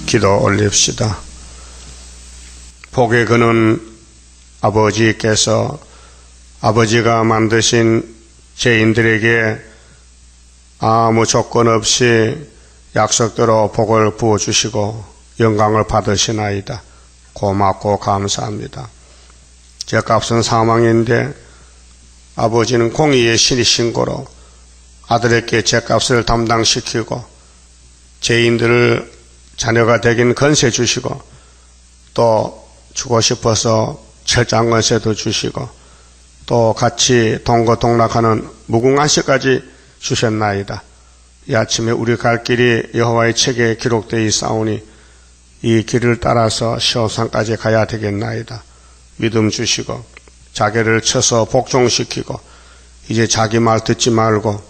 기도 올립시다. 복의 근원 아버지께서 아버지가 만드신 죄인들에게 아무 조건 없이 약속대로 복을 부어주시고 영광을 받으시나이다. 고맙고 감사합니다. 죄값은 사망인데 아버지는 공의의 신이신 거로 아들에게 죄값을 담당시키고 죄인들을 자녀가 되긴 건세 주시고 또 주고 싶어서 철장 건세도 주시고 또 같이 동거동락하는 무궁화시까지 주셨나이다. 이 아침에 우리 갈 길이 여호와의 책에 기록되어 있사오니 이 길을 따라서 시온산까지 가야 되겠나이다. 믿음 주시고 자기를 쳐서 복종시키고 이제 자기 말 듣지 말고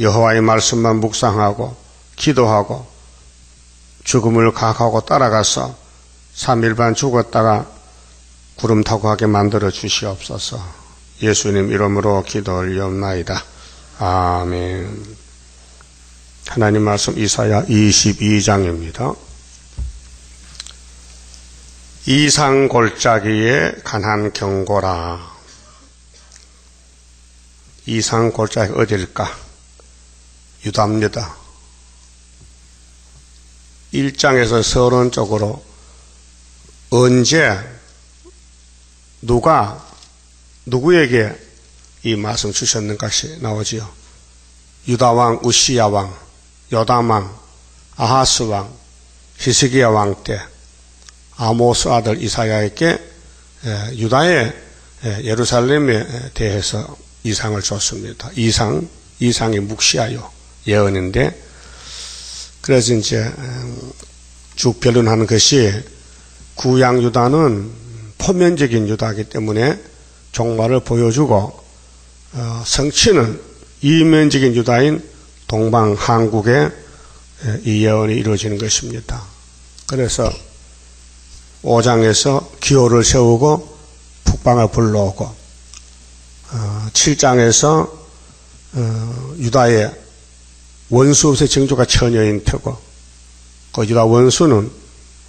여호와의 말씀만 묵상하고 기도하고 죽음을 각하고 따라가서 3일 반 죽었다가 구름 타고 가게 만들어 주시옵소서. 예수님 이름으로 기도 올리옵나이다. 아멘. 하나님 말씀 이사야 22장입니다. 이상 골짜기에 관한 경고라. 이상 골짜기 어딜까? 유다입니다. 1장에서 서론 쪽으로 언제 누가 누구에게 이 말씀 주셨는가 나오지요. 유다왕 우시야 왕, 요담 왕, 아하스 왕, 히스기야 왕 때 아모스 아들 이사야에게 유다의 예루살렘에 대해서 이상을 줬습니다. 이상이 묵시하여 예언인데, 그래서 이제 쭉 변론하는 것이 구약 유다는 포면적인 유다이기 때문에 종말을 보여주고 성취는 이면적인 유다인 동방 한국에 이 예언이 이루어지는 것입니다. 그래서 5장에서 기호를 세우고 북방을 불러오고 7장에서 유다의 원수 없의 정조가 처녀인 터고 그 유다 원수는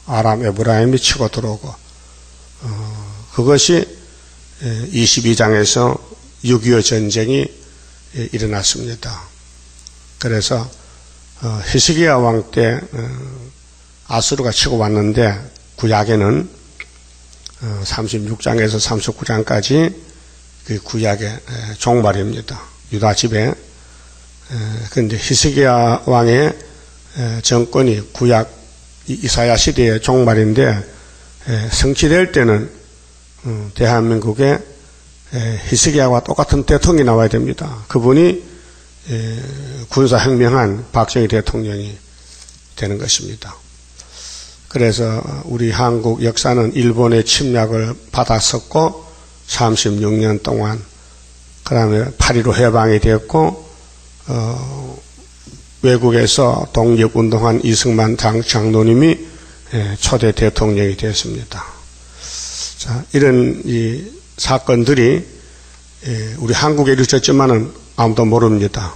아람 에브라임이 치고 들어오고 그것이 22장에서 6.25 전쟁이 일어났습니다. 그래서 히스기야 왕 때 아수르가 치고 왔는데 구약에는 36장에서 39장까지 그 구약의 종말입니다. 유다 집에. 그런데 히스기야 왕의 정권이 구약 이사야 시대의 종말인데 성취될 때는 대한민국에 히스기야와 똑같은 대통령이 나와야 됩니다. 그분이 군사혁명한 박정희 대통령이 되는 것입니다. 그래서 우리 한국 역사는 일본의 침략을 받았었고 36년 동안, 그 다음에 8.15 해방이 되었고 외국에서 독립운동한 이승만 장로님이 초대 대통령이 되었습니다. 자, 이런 이 사건들이 우리 한국에 이루어졌지만은 아무도 모릅니다.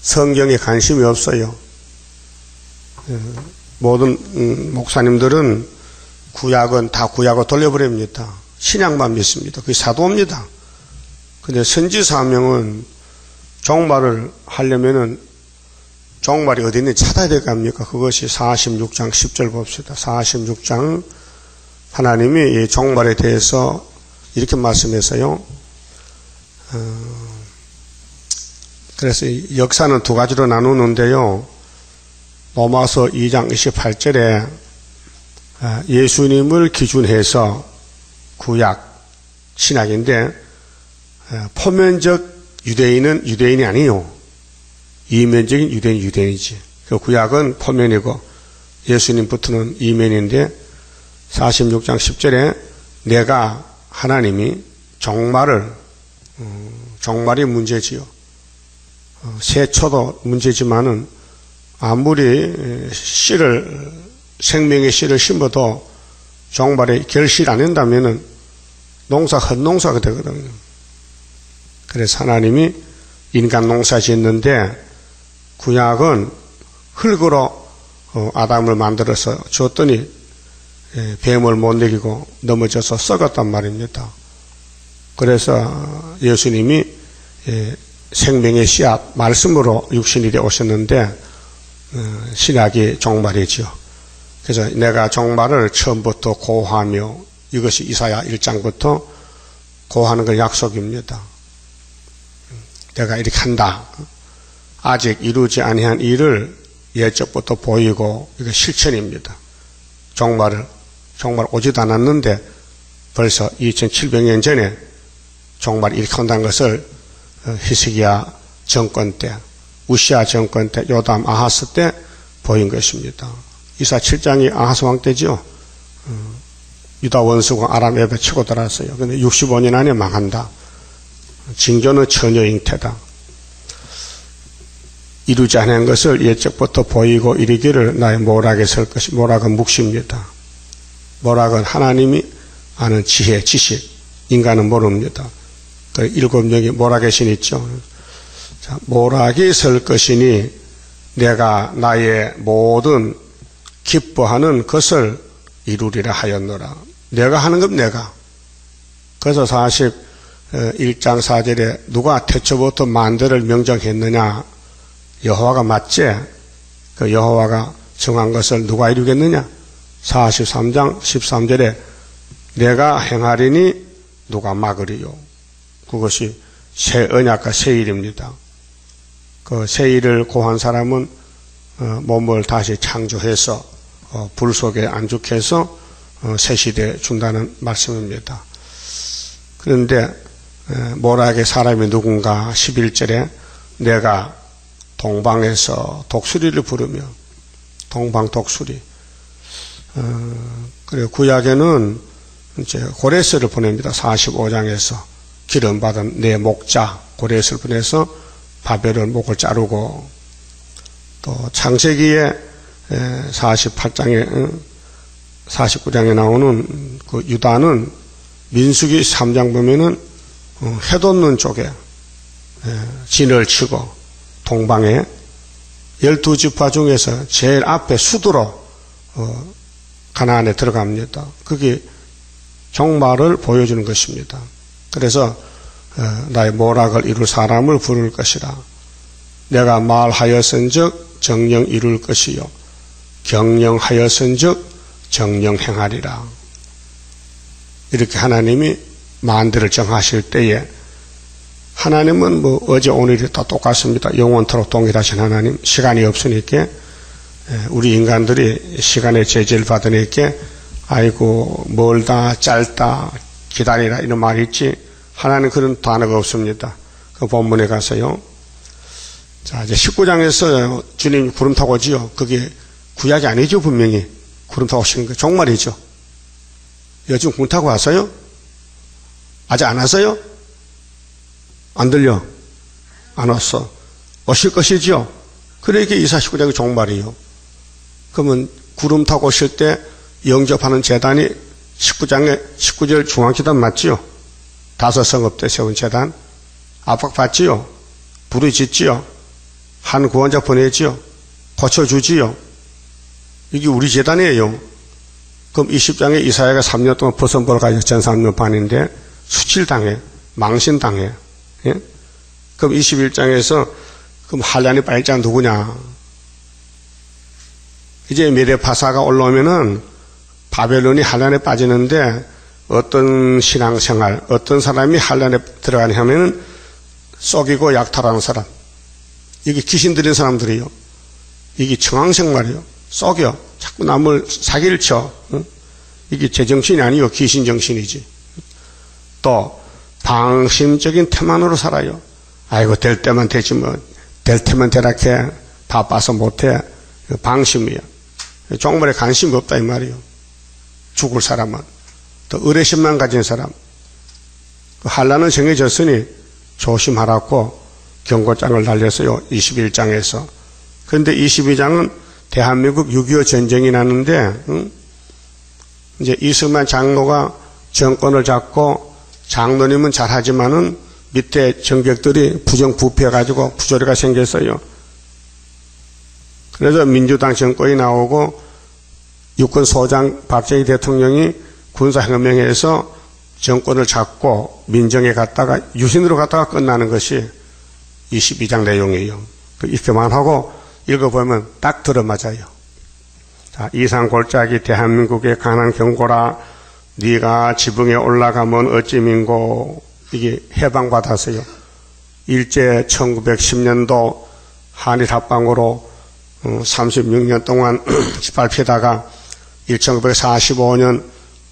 성경에 관심이 없어요. 모든 목사님들은 구약은 다 구약으로 돌려버립니다. 신약만 믿습니다. 그게 사도입니다. 근데 선지 사명은 종말을 하려면은 종말이 어디 있는지 찾아야 될 거 아닙니까? 그것이 46장 10절 봅시다. 46장 하나님이 이 종말에 대해서 이렇게 말씀해서요. 그래서 역사는 두 가지로 나누는데요. 로마서 2장 28절에 예수님을 기준해서 구약, 신약인데 포면적 유대인은 유대인이 아니요. 이면적인 유대인이 유대인이지. 그 구약은 포면이고 예수님부터는 이면인데 46장 10절에 내가 하나님이 종말이 문제지요. 세초도 문제지만은 아무리 생명의 씨를 심어도 종말에 결실 안 한다면은 헛농사가 되거든요. 그래서 하나님이 인간 농사 짓는데 구약은 흙으로 아담을 만들어서 줬더니 뱀을 못 이기고 넘어져서 썩었단 말입니다. 그래서 예수님이 생명의 씨앗 말씀으로 육신이 되어 오셨는데 신약이 종말이죠. 그래서 내가 종말을 처음부터 고하며, 이것이 이사야 1장부터 고하는 건 약속입니다. 내가 이렇게 한다. 아직 이루지 아니한 일을 예적부터 보이고, 이거 실천입니다. 종말 오지도 않았는데 벌써 2700년 전에 종말이 이렇게 한다는 것을 히스기야 정권 때, 우시아 정권 때, 요담 아하스 때 보인 것입니다. 이사 7장이 아하스 왕 때죠. 유다 원수가 아람 앱에 치고 들어왔어요. 근데 65년 안에 망한다. 징조는 처녀 잉태다. 이루지 않은 것을 예적부터 보이고 이르기를 나의 모락에 설 것이. 모락은 묵시입니다. 모락은 하나님이 아는 지혜, 지식, 인간은 모릅니다. 그 7명이 모락의 신 있죠. 자, 모락이 설 것이니 내가 나의 모든 기뻐하는 것을 이루리라 하였노라. 내가 하는 건 내가. 그래서 41장 4절에 누가 태초부터 만대를 명정했느냐? 여호와가 맞지? 그 여호와가 정한 것을 누가 이루겠느냐? 43장 13절에 내가 행하리니 누가 막으리요? 그것이 새 언약과 새 일입니다. 그 새 일을 고한 사람은 몸을 다시 창조해서 불 속에 안죽해서 새 시대에 준다는 말씀입니다. 그런데 모락의 사람이 누군가 11절에 내가 동방에서 독수리를 부르며, 동방 독수리. 그리고 구약에는 이제 고레스를 보냅니다. 45장에서 기름 받은 내 목자 고레스를 보내서 바벨론 목을 자르고, 또 창세기에 48장에 49장에 나오는 그 유다는 민수기 3장 보면은 해 돋는 쪽에 진을 치고 동방에 12지파 중에서 제일 앞에 수두로 가나안에 들어갑니다. 그게 종말을 보여주는 것입니다. 그래서 나의 모락을 이룰 사람을 부를 것이라. 내가 말하였은즉 정령 이룰 것이요 경영하였은즉 정령 행하리라. 이렇게 하나님이 만대를 정하실 때에, 하나님은 뭐 어제 오늘이 다 똑같습니다. 영원토록 동일하신 하나님. 시간이 없으니까 우리 인간들이 시간의 제재를 받으니까 아이고 멀다 짧다 기다리라 이런 말이 있지, 하나님 그런 단어가 없습니다. 그 본문에 가서요. 자, 이제 19장에서 주님 구름 타고 오지요. 그게 구약이 아니죠. 분명히 구름 타고 오시는 거 종말이죠. 요즘 구름 타고 왔어요? 아직 안 왔어요? 안 들려? 안 왔어. 오실 것이죠. 그러니까 이사 19장이 종말이요. 그러면 구름 타고 오실 때 영접하는 제단이 19장에 19절 중앙기단 맞지요? 5성읍 때 세운 제단. 압박받지요? 부르짖지요? 한 구원자 보내지요? 고쳐주지요? 이게 우리 제단이에요. 그럼 20장에 이사야가 3년 동안 버선벌 가지고 전산년 반인데 수칠당해, 망신당해. 예? 그럼 21장에서 그럼 한란의 빨자 누구냐? 이제 메데파사가 올라오면은 바벨론이 한란에 빠지는데 어떤 신앙생활, 어떤 사람이 한란에 들어가냐 하면은 썩이고 약탈하는 사람. 이게 귀신 들인 사람들이요. 이게 청황생활이요. 썩여. 자꾸 남을 사기를 쳐. 응? 이게 제정신이 아니요. 귀신 정신이지. 또 방심적인 태만으로 살아요. 아이고 될 때만 되지 뭐. 될 때만 되락해. 바빠서 못해. 방심이야. 종말에 관심이 없다 이 말이요. 죽을 사람은. 또 의뢰심만 가진 사람. 한란은 정해졌으니 조심하라고 경고장을 날렸어요. 21장에서. 그런데 22장은 대한민국 6.25 전쟁이 나는데 이제 이승만 장로가 정권을 잡고 장로님은 잘하지만은 밑에 정객들이 부정부패해가지고 부조리가 생겼어요. 그래서 민주당 정권이 나오고 육군소장 박정희 대통령이 군사혁명에서 정권을 잡고 민정에 갔다가 유신으로 갔다가 끝나는 것이 22장 내용이에요. 이렇게만 하고 읽어보면 딱 들어맞아요. 자, 이상 골짜기 대한민국의 강한 경고라. 네가 지붕에 올라가면 어찌 민고. 이게 해방받았어요. 일제 1910년도 한일 합방으로 36년 동안 짓밟히다가 1945년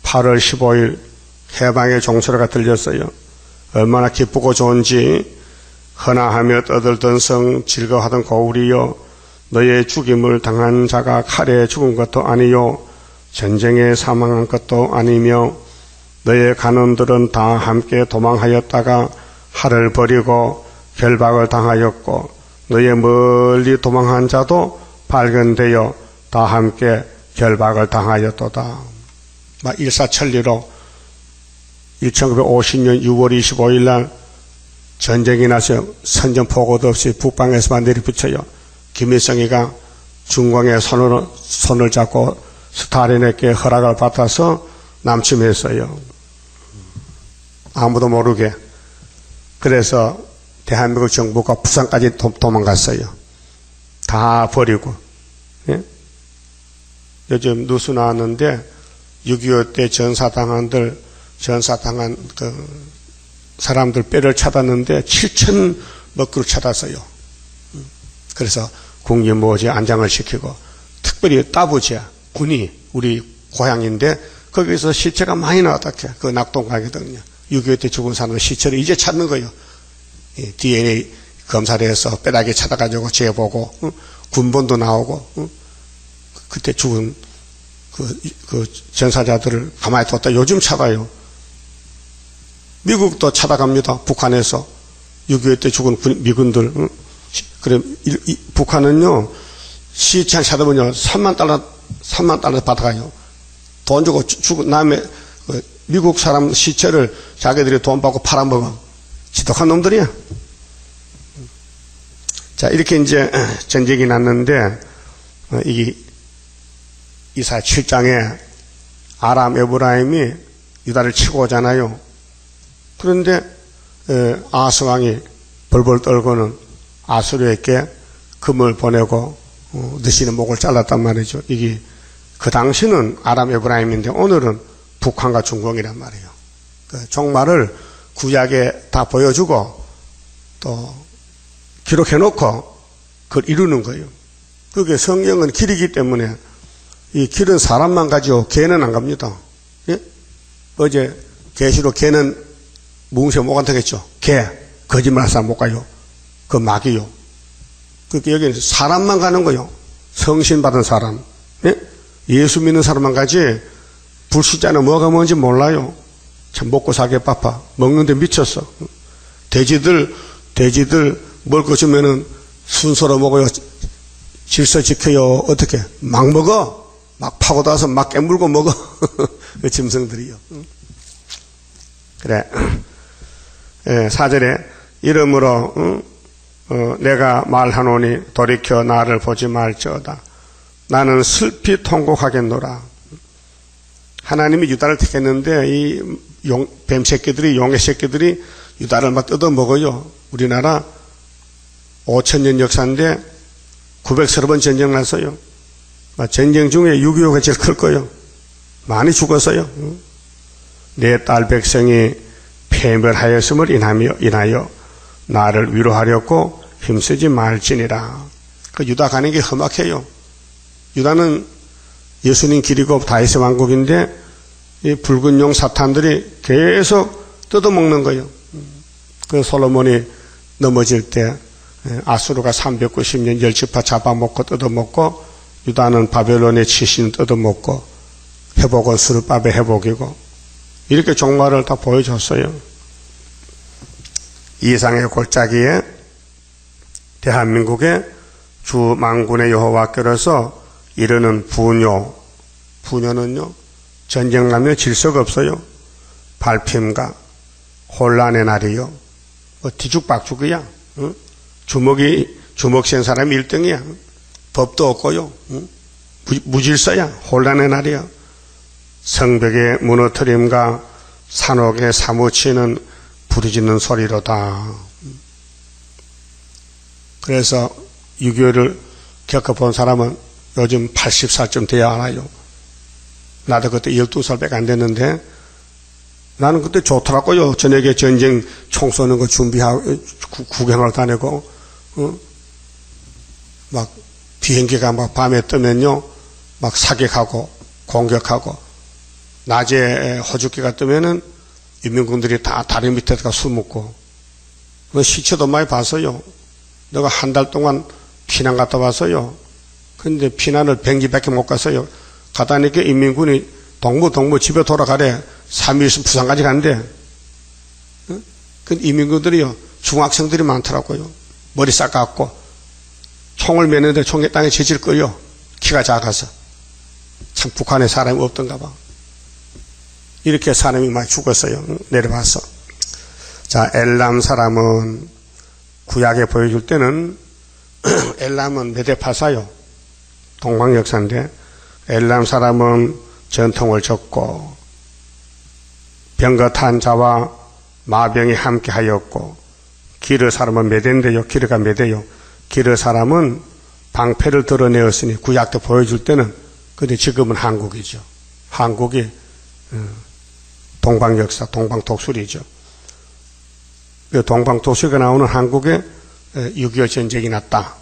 8월 15일 해방의 종소리가 들렸어요. 얼마나 기쁘고 좋은지. 헌화하며 떠들던 성 즐거워하던 고울이여, 너의 죽임을 당한 자가 칼에 죽은 것도 아니요 전쟁에 사망한 것도 아니며 너의 간원들은 다 함께 도망하였다가 하를 버리고 결박을 당하였고 너의 멀리 도망한 자도 발견되어 다 함께 결박을 당하였도다. 일사천리로 1950년 6월 25일 날 전쟁이 나서 선전포고도 없이 북방에서만 내리붙여요. 김일성이가 중공의 손을 잡고 스탈린에게 허락을 받아서 남침했어요. 아무도 모르게. 그래서 대한민국 정부가 부산까지 도망갔어요. 다 버리고. 예? 요즘 뉴스 나왔는데 6.25 때 전사당한 사람들 뼈를 찾았는데 7천 먹구를 찾았어요. 그래서 국립모지 안장을 시키고, 특별히 따부지야 군이 우리 고향인데 거기서 시체가 많이 나왔다. 그 낙동강이거든요. 6.25 때 죽은 사람의 시체를 이제 찾는 거예요. DNA 검사를 해서 뼈다귀 찾아가지고 재보고, 군번도 나오고, 그때 죽은 그 전사자들을 가만히 뒀다 요즘 찾아요. 미국도 찾아갑니다. 북한에서 6.25 때 죽은 미군들. 그래, 북한은요, 시체 찾아보면 3만 달러 받아가요. 돈 주고 죽은 남의 미국 사람 시체를 자기들이 돈 받고 팔아먹어. 지독한 놈들이야. 자, 이렇게 이제 전쟁이 났는데, 이사 7장에 아람 에브라임이 유다를 치고 오잖아요. 그런데 아스왕이 벌벌 떨고는 아수르에게 금을 보내고 느시는 목을 잘랐단 말이죠. 이게 그 당시는 아람 에브라임인데 오늘은 북한과 중공이란 말이에요. 그 종말을 구약에 다 보여주고 또 기록해놓고 그걸 이루는 거예요. 그게 성경은 길이기 때문에 이 길은 사람만 가죠. 개는 안 갑니다. 예? 어제 계시록 개는 무음식 못 간다겠죠. 개, 거짓말하는 사람 못 가요. 그 마귀요. 그러니까 여기는 사람만 가는 거요. 성신 받은 사람. 예? 예수 믿는 사람만 가지 불신자는 뭐가 뭔지 몰라요. 참 먹고 살기 바빠. 먹는데 미쳤어. 돼지들 먹을 거 주면은 순서로 먹어요. 질서 지켜요. 어떻게? 막 먹어. 막 파고 나서 막 깨물고 먹어. 그 짐승들이요. 그래. 예, 4절에 이러므로 내가 말하노니 돌이켜 나를 보지 말지어다. 나는 슬피 통곡하겠노라. 하나님이 유다를 택했는데 이 뱀 새끼들이, 용의 새끼들이 유다를 막 뜯어먹어요. 우리나라 5,000년 역사인데 930번 전쟁 났어요. 전쟁 중에 6.25가 제일 클 거예요. 많이 죽었어요. 내 딸 백성이 패멸하였음을 인하여 나를 위로하려고 힘쓰지 말지니라. 그 유다 가는 게 험악해요. 유다는 예수님 길이고 다윗의 왕국인데 이 붉은 용 사탄들이 계속 뜯어먹는 거예요. 그 솔로몬이 넘어질 때 아수르가 390년 10지파 잡아먹고 뜯어먹고 유다는 바벨론의 치신 뜯어먹고 회복은 수르밥의 회복이고 이렇게 종말을 다 보여줬어요. 이상의 골짜기에 대한민국의 주 만군의 여호와께로서 이르는 분요는요 전쟁 나면 질서가 없어요. 발핌과 혼란의 날이요. 뒤죽박죽이야. 주먹 센 사람이 1등이야. 법도 없고요. 무질서야. 혼란의 날이야. 성벽의 무너뜨림과 산옥에 사무치는 부르짖는 소리로다. 그래서 6.25를 겪어본 사람은 요즘 80살쯤 돼야 알아요. 나도 그때 12살밖에 안 됐는데 나는 그때 좋더라고요. 저녁에 전쟁 총 쏘는 거 준비하고 구경을 다니고 막 비행기가 막 밤에 뜨면요 막 사격하고 공격하고 낮에 호주기가 뜨면은 인민군들이 다 다리 밑에다가 숨었고 시체도 많이 봤어요. 내가 한 달 동안 피난 갔다 왔어요. 근데 피난을 병기밖에 못 갔어요. 가다니까 인민군이 동무 집에 돌아가래. 3일 있으면 부산까지 간대. 그 인민군들이요 중학생들이 많더라고요. 머리 싹 감고 총을 매는데 총에 땅에 재질 거요. 키가 작아서. 참 북한에 사람이 없던가 봐. 이렇게 사람이 많이 죽었어요. 내려와서. 자, 엘람 사람은 구약에 보여줄 때는 엘람은 메데파사요. 동방 역사인데 엘람 사람은 전통을 접고 병거탄 자와 마병이 함께 하였고 기르 사람은 메대인데요. 기르가 메대요. 기르 사람은 방패를 드러내었으니 구약 때 보여줄 때는 근데 지금은 한국이죠. 한국이 동방 역사, 동방 독수리죠. 동방 독수리가 나오는 한국에 6.25 전쟁이 났다.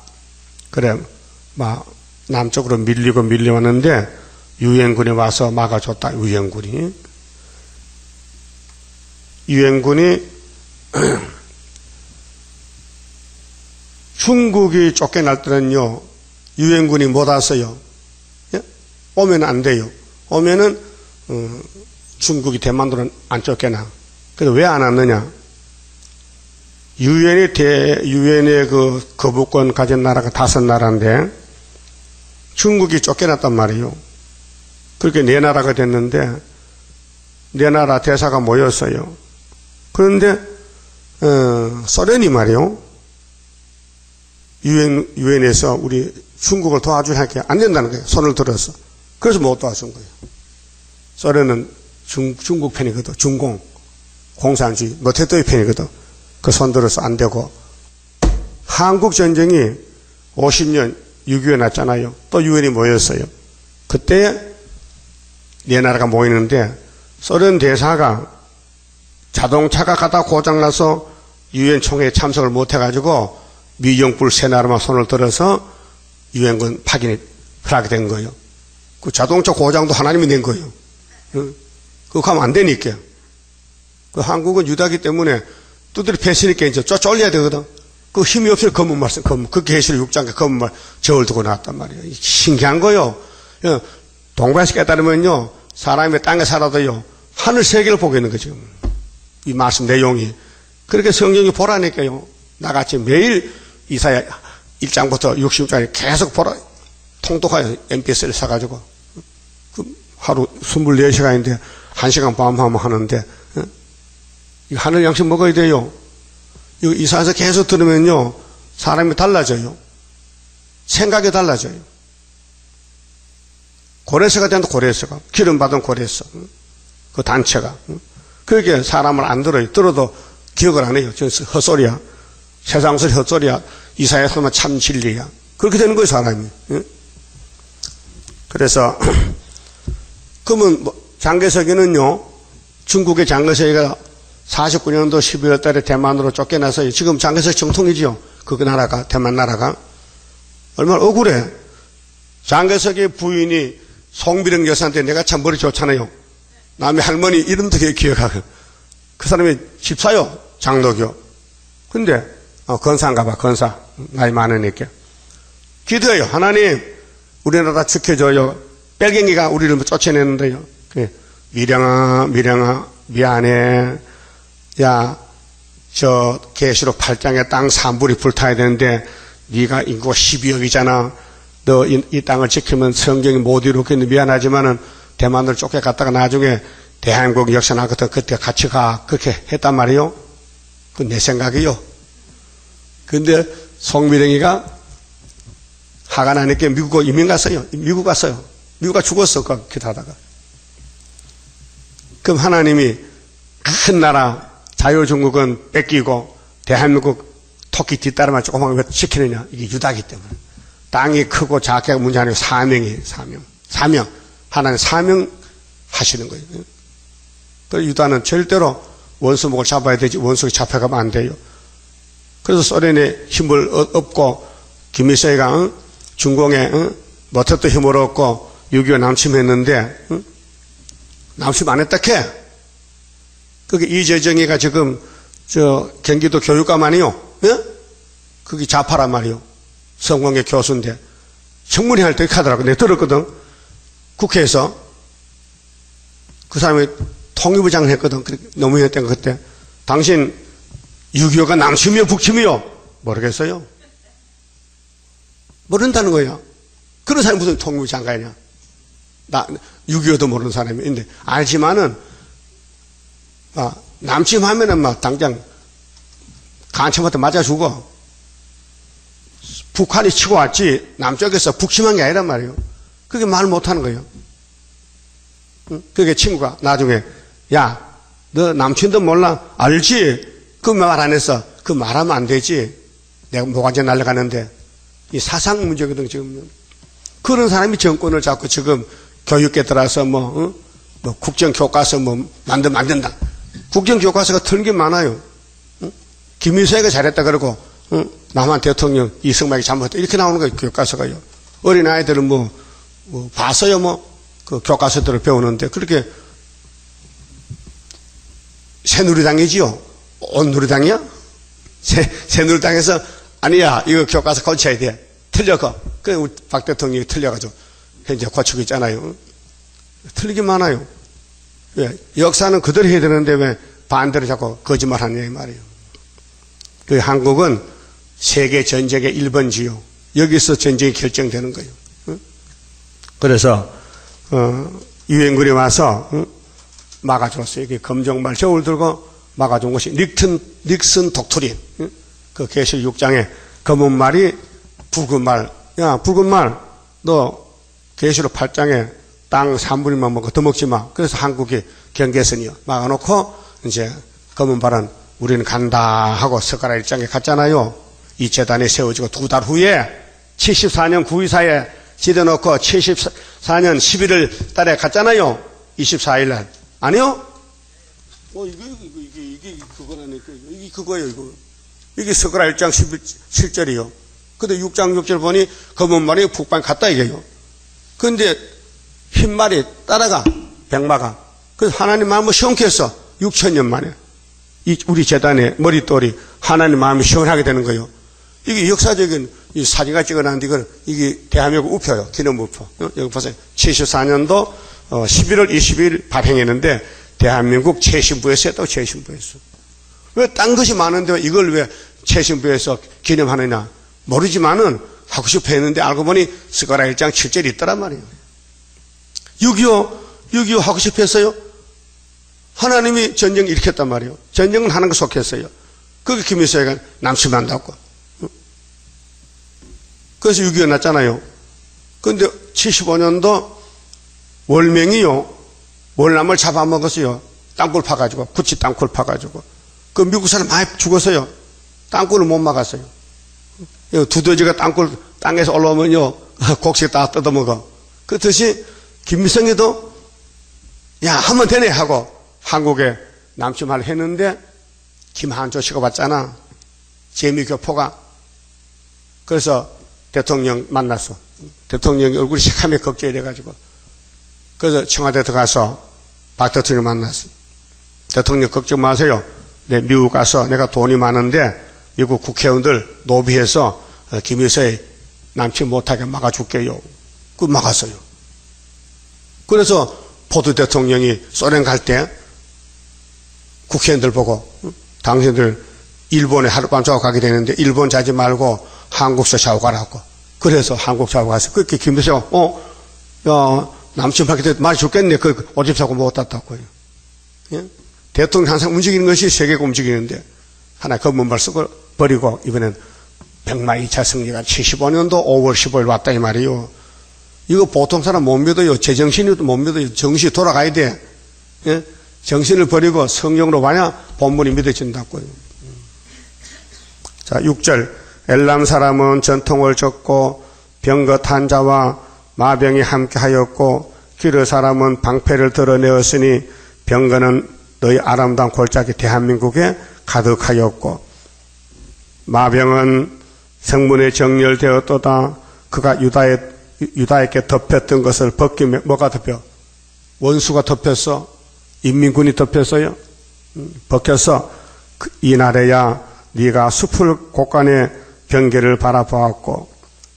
그래 막 남쪽으로 밀려왔는데 유엔군이 와서 막아줬다. 유엔군이 중국이 쫓겨날 때는요 유엔군이 못 왔어요. 예? 오면 안 돼요. 오면은 중국이 대만으로 안 쫓겨나. 그래서 왜 안 왔느냐? 유엔의 그 거부권 가진 나라가 5나라인데 중국이 쫓겨났단 말이에요. 그렇게 4나라가 됐는데 4나라 대사가 모였어요. 그런데 소련이 말이요. 유엔에서 우리 중국을 도와주니까 안 된다는 거예요. 손을 들어서. 그래서 못 도와준 거예요. 소련은 중국 편이거든. 중공, 공산주의, 모태도의 편이거든. 그 손 들어서 안 되고. 한국 전쟁이 50년 6.25 났잖아요. 또 유엔이 모였어요. 그때 4나라가 모이는데 소련 대사가 자동차가 가다 고장나서 유엔 총회에 참석을 못해가지고 미정불 3나라만 손을 들어서 유엔군 파견이 하게 된 거예요. 그 자동차 고장도 하나님이 낸 거예요. 그거 가면 안 되니까. 그 한국은 유다기 때문에 두드려 패시니까 이제 쫄려야 되거든. 그 힘이 없으니 검은 말씀, 그 계시를 6장에 검은 말 저울 두고 나왔단 말이에요. 신기한 거요. 동방에서 깨달으면요, 사람이 땅에 살아도요, 하늘 세계를 보게 있는 거죠. 이 말씀 내용이. 그렇게 성경이 보라니까요. 나같이 매일 이사야 1장부터 60장에 계속 보라. 통독하여 MPS를 사가지고. 하루 24시간인데 1시간 반 하면 하는데, 이거 하늘 양식 먹어야 돼요. 이거 이사에서 계속 들으면요, 사람이 달라져요. 생각이 달라져요. 고레스가 된다, 고레스가. 기름 받은 고레스. 그 단체가. 그렇게 사람을 안 들어요. 들어도 기억을 안 해요. 헛소리야. 세상 소리 헛소리야. 이사에서만 참 진리야. 그렇게 되는 거예요, 사람이. 그래서, 그러면 장개석이는요, 중국의 장개석이가 49년도 12월 달에 대만으로 쫓겨나서 지금 장개석 정통이죠. 그 나라가, 대만 나라가. 얼마나 억울해. 장개석의 부인이 송비령 여사한테 내가 참 머리 좋잖아요. 남의 할머니 이름도 기억하고. 그 사람이 집사요. 장로교. 근데, 건사인가 봐, 건사. 나이 많으니까. 기도해요. 하나님, 우리나라 지켜줘요. 뺄갱이가 우리를 쫓아내는데요. 미령아, 미안해. 야, 저 계시록 8장에 땅 3분이 불타야 되는데 네가 인구가 12억이잖아. 너 이 땅을 지키면 성경이 못 이루겠는데 미안하지만은 대만을 쫓겨갔다가 나중에 대한민국 역사 나거든. 그때 같이 가. 그렇게 했단 말이에요. 그 내 생각이요. 근데 송미령이가 화가 나니까 미국으로 이민 갔어요. 미국 갔어요. 미국가 죽었어. 그렇게 하다가. 그럼 하나님이 큰 나라 자유중국은 뺏기고 대한민국 토끼 뒷따라만 조그만 거 시키느냐? 이게 유다기 때문에. 땅이 크고 작게가 문제 아니고 사명이에요. 사명. 하나님 사명 하시는 거예요. 그 유다는 절대로 원수목을 잡아야 되지 원수가 잡혀가면 안 돼요. 그래서 소련의 힘을 얻고 김일성이가 중공에 못했던 힘을 얻고 6.25 남침했는데 남침 안 했다 캐. 그게 이재정이가 지금 저 경기도 교육감아니요. 예? 그게 좌파란 말이요. 성공회 교수인데 청문회 할 때 이렇게 하더라고. 내가 들었거든. 국회에서 그 사람이 통일부 장을 했거든. 노무현 때가 그때. 당신 6.25가 남침이요 북침이요? 모르겠어요. 모른다는 거예요. 그런 사람이 무슨 통일부 장관이냐. 6.25도 모르는 사람인데 알지만은 남침하면은 막 당장 간첩한테 맞아 죽어. 북한이 치고 왔지 남쪽에서 북침한 게 아니란 말이에요. 그게 말 못하는 거예요. 그게 친구가 나중에 야, 너 남친도 몰라? 알지? 그 말 안 했어. 그 말하면 안 되지. 내가 모가지 날려가는데 이 사상 문제거든 지금. 그런 사람이 정권을 잡고 지금 교육계 들어서 뭐 국정교과서 뭐 만든다. 국정교과서가 틀린 게 많아요. 김일성이가 잘했다 그러고 남한 대통령 이승만이 잘못했다 이렇게 나오는 거예요. 교과서가요. 어린아이들은 뭐 봤어요. 그 교과서들을 배우는데 그렇게 새누리당이지요. 온누리당이야? 새누리당에서 아니야 이거 교과서 고쳐야 돼. 틀려가. 그래 우리 박 대통령이 틀려가지고 현재 고치고 있잖아요. 틀리게 많아요. 예, 역사는 그대로 해야 되는데 왜 반대로 자꾸 거짓말하냐 이 말이에요. 그 한국은 세계 전쟁의 1번지요. 여기서 전쟁이 결정되는 거예요. 그래서 유엔군이 와서 막아줬어요. 이게 검정말 저울 들고 막아준 것이 닉슨 독트린. 그 계시록 6장에 검은 말이 붉은 말. 야 붉은 말 너 계시록 8장에 땅 3분의 1만 먹고 더 먹지 마. 그래서 한국이 경계선이요. 막아놓고 이제 검은 발은 우리는 간다 하고 석가라 1장에 갔잖아요. 이 재단이 세워지고 2달 후에 74년 9.24에 지어놓고 74년 11월 달에 갔잖아요. 24일 날. 아니요? 이게 그거라니까. 이게 그거예요, 이거. 이게 석가라 1장 17절이요. 근데 6장 6절 보니 검은 말이 북방 갔다 이게요. 근데 흰 말이 따라가, 백마가. 그래서 하나님 마음을 시원케 했어. 6천년 만에. 우리 재단의 머릿돌이 하나님 마음이 시원하게 되는 거예요. 이게 역사적인 이 사진가 찍어놨는데 이게 대한민국 우표요. 기념 우표. 여기 보세요. 74년도 11월 20일 발행했는데 대한민국 최신부에서 했다고 최신부에서. 왜 딴 것이 많은데 이걸 왜 최신부에서 기념하느냐. 모르지만은 하고 싶어 했는데 알고 보니 스가랴 1장 7절이 있더란 말이에요. 6.25 하고 싶어 했어요. 하나님이 전쟁 일으켰단 말이에요. 전쟁은 하는 거 속했어요. 그게 김일성이가 남침한다고. 그래서 6.25 났잖아요. 그런데 75년도 월명이요. 월남을 잡아먹었어요. 땅굴 파가지고. 구치 땅굴 파가지고. 그 미국 사람 많이 죽었어요. 땅굴을 못 막았어요. 두더지가 땅에서 올라오면요. 곡식 다 뜯어먹어. 그렇듯이 김일성이도 야, 하면 되네 하고 한국에 남침을 했는데 김한조 씨가 왔잖아. 재미교포가. 그래서 대통령 만났어. 대통령이 얼굴이 새카매 걱정이 돼가지고. 그래서 청와대 들어가서 박 대통령 만났어. 대통령 걱정 마세요. 내 미국 가서 내가 돈이 많은데 미국 국회의원들 노비해서 김일성이 남침 못하게 막아줄게요. 그 막았어요. 그래서 포드 대통령이 소련 갈 때 국회의원들 보고 당신들 일본에 하룻밤 자고 가게 되는데 일본 자지 말고 한국서 자고 가라고. 그래서 한국 자고 가서 그렇게 김일성이 남침하게 돼도 많이 죽겠네. 그 오집 사고 못 땄다고요. 예? 대통령 항상 움직이는 것이 세계가 움직이는데 하나 검은 발 쓰고 버리고 이번엔 백마 2차 승리가 75년도 5월 15일 왔다 이 말이요. 이거 보통 사람 못 믿어요. 제정신이도 못 믿어요. 정신이 돌아가야 돼. 예? 정신을 버리고 성령으로 와야 본문이 믿어진다고요. 자, 6절. 엘람 사람은 전통을 졌고 병긋 한 자와 마병이 함께 하였고 기르 사람은 방패를 드러내었으니 병거는 너희 아름다운 골짜기 대한민국에 가득하였고 마병은 성문에 정렬되었도다. 그가 유다에게 덮였던 것을 벗기며 뭐가 덮여? 원수가 덮였어? 인민군이 덮였어요? 벗겨서 이날에야 네가 숲을 곳간에 경계를 바라보았고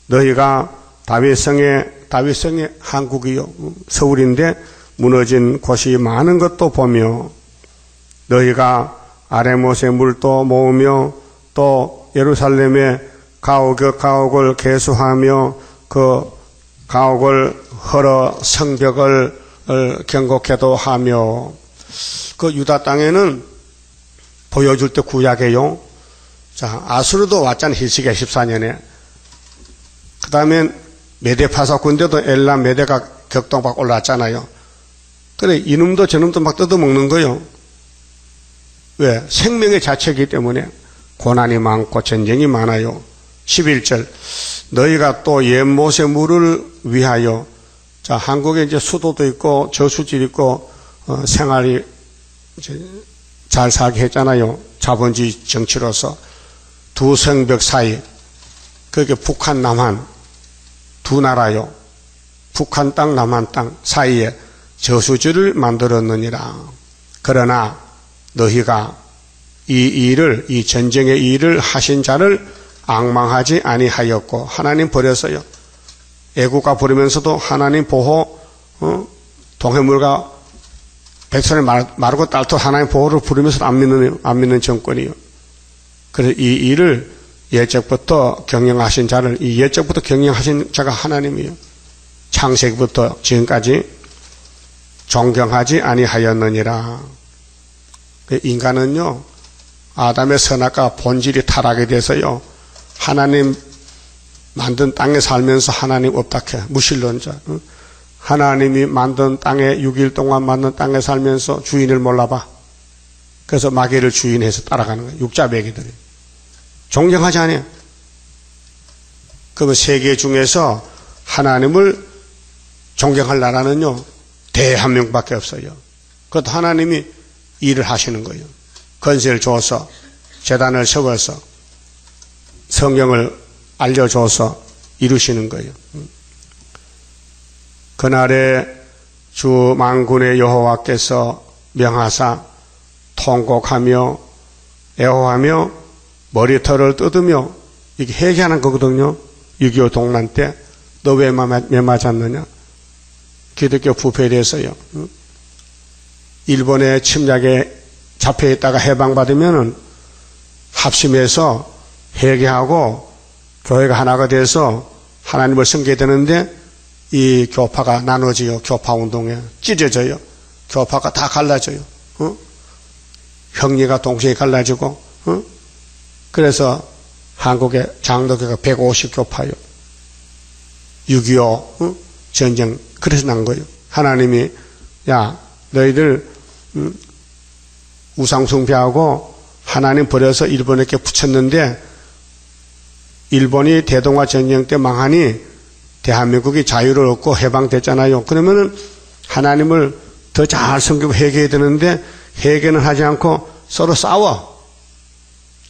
너희가 다윗성의 한국이요 서울인데 무너진 곳이 많은 것도 보며 너희가 아레못의 물도 모으며 또 예루살렘의 가옥을 개수하며 그 가옥을 헐어 성벽을 경곡해도 하며 그 유다 땅에는 보여줄 때 구약이에요. 자, 아수르도 왔잖아요. 히스기야 14년에. 그 다음엔 메데파사 군대도 엘람 메데가 격동박 올라왔잖아요. 그래, 이놈도 저놈도 막 뜯어먹는 거예요. 왜? 생명의 자체이기 때문에 고난이 많고 전쟁이 많아요. 11절. 너희가 또 옛못의 물을 위하여 자, 한국에 이제 수도도 있고 저수지 있고 생활이 이제 잘 살게 했잖아요. 자본주의 정치로서 두 성벽 사이 그게 북한 남한 두 나라요. 북한 땅 남한 땅 사이에 저수지를 만들었느니라. 그러나 너희가 이 전쟁의 일을 하신 자를 앙망하지 아니하였고 하나님 버렸어요. 애국가 부르면서도 하나님 보호 동해물과 백선을 마르고 딸토 하나님 보호를 부르면서 안 믿는 정권이요. 그래서 이 일을 예적부터 경영하신 자를 이 예적부터 경영하신 자가 하나님이요. 창세기부터 지금까지 존경하지 아니하였느니라. 인간은요 아담의 선악과 본질이 타락이 돼서요 하나님 만든 땅에 살면서 하나님 없다 해. 무신론자. 하나님이 만든 땅에 6일 동안 만든 땅에 살면서 주인을 몰라봐. 그래서 마귀를 주인해서 따라가는 거예요. 육자배기들이. 존경하지 않아요. 그러면 세계 중에서 하나님을 존경할 나라는요 대한민국밖에 없어요. 그것도 하나님이 일을 하시는 거예요. 건세를 줘서 재단을 세워서 성경을 알려줘서 이루시는 거예요. 그날에 주 만군의 여호와께서 명하사 통곡하며 애호하며 머리털을 뜯으며 이게 회개하는 거거든요. 6.25 동란 때 너 왜 맞았느냐. 기독교 부패에 대해서요. 일본의 침략에 잡혀있다가 해방받으면 합심해서 회개하고 교회가 하나가 돼서 하나님을 섬기게 되는데 이 교파가 나눠져요. 교파 운동에 찢어져요. 교파가 다 갈라져요. 형제가 동생이 갈라지고 그래서 한국의 장로교가 150교파요. 6.25 전쟁 그래서 난 거예요. 하나님이 야 너희들 우상숭배하고 하나님 버려서 일본에게 붙였는데 일본이 대동아 전쟁 때 망하니 대한민국이 자유를 얻고 해방됐잖아요. 그러면은 하나님을 더 잘 섬기고 회개해야 되는데 회개는 하지 않고 서로 싸워.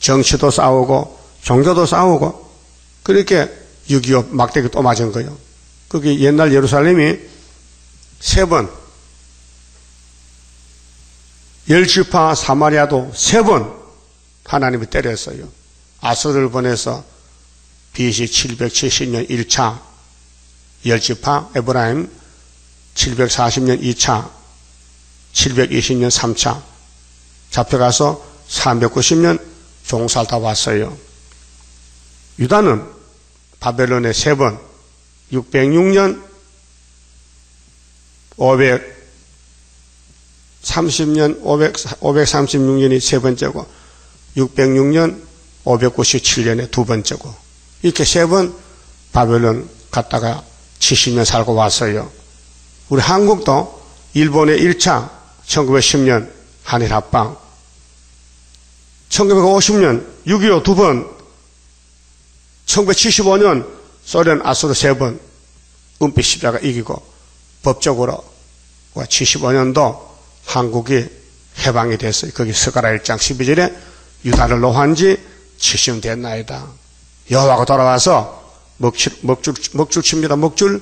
정치도 싸우고 종교도 싸우고 그렇게 6.25 막대기 또 맞은 거예요. 그게 옛날 예루살렘이 3번 10지파 사마리아도 3번 하나님이 때렸어요. 아수르를 보내서 BC 770년 1차 10지파 에브라임 740년 2차 720년 3차 잡혀가서 390년 종살다 왔어요. 유다는 바벨론에 3번 606년 536년이 세 번째고 606년 597년에 두 번째고 이렇게 3번 바벨론 갔다가 70년 살고 왔어요. 우리 한국도 일본의 1차 1910년 한일 합방, 1950년 6.25 2번, 1975년 소련 아수르 3번 은빛 십자가 이기고 법적으로 75년도 한국이 해방이 됐어요. 거기 스가랴 1장 12절에 유다를 노한 지 70년 됐나이다. 여호와가 돌아와서 먹줄 칩니다. 먹줄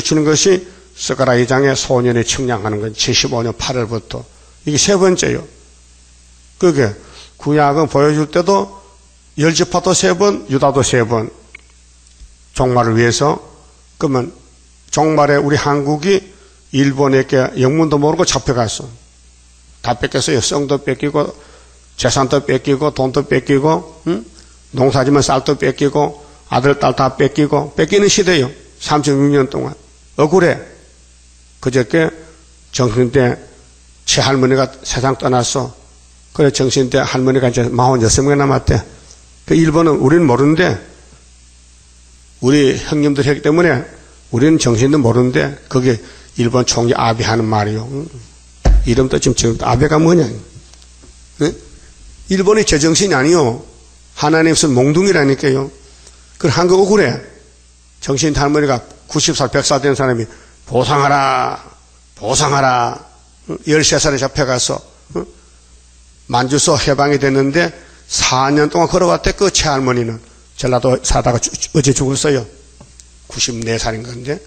치는 것이 스가랴 2장에 소년이 측량하는 건 75년 8월부터 이게 3번째요. 그게 구약은 보여줄 때도 열지파도 3번, 유다도 3번 종말을 위해서. 그러면 종말에 우리 한국이 일본에게 영문도 모르고 잡혀갔어. 다 뺏겼어요. 성도 뺏기고 재산도 뺏기고 돈도 뺏기고 농사지면 쌀도 뺏기고 아들 딸 다 뺏기고 뺏기는 시대예요. 36년 동안 억울해. 그저께 정신대 최할머니가 세상 떠났어. 그래 정신대 할머니가 이제 46명 남았대. 그 일본은 우리는 모르는데 우리 형님들 했기 때문에 우리는 정신도 모르는데 그게 일본 총리 아베 하는 말이요. 이름도 지금 아베가 뭐냐. 네? 일본이 제정신이 아니요. 하나님 무슨 몽둥이라니까요. 그 한국 억울해. 정신 할머니가 90살 100살 된 사람이 보상하라 13살에 잡혀가서 만주서 해방이 됐는데 4년 동안 걸어왔대. 그 최할머니는 전라도 사다가 어제 죽었어요. 94살인 건데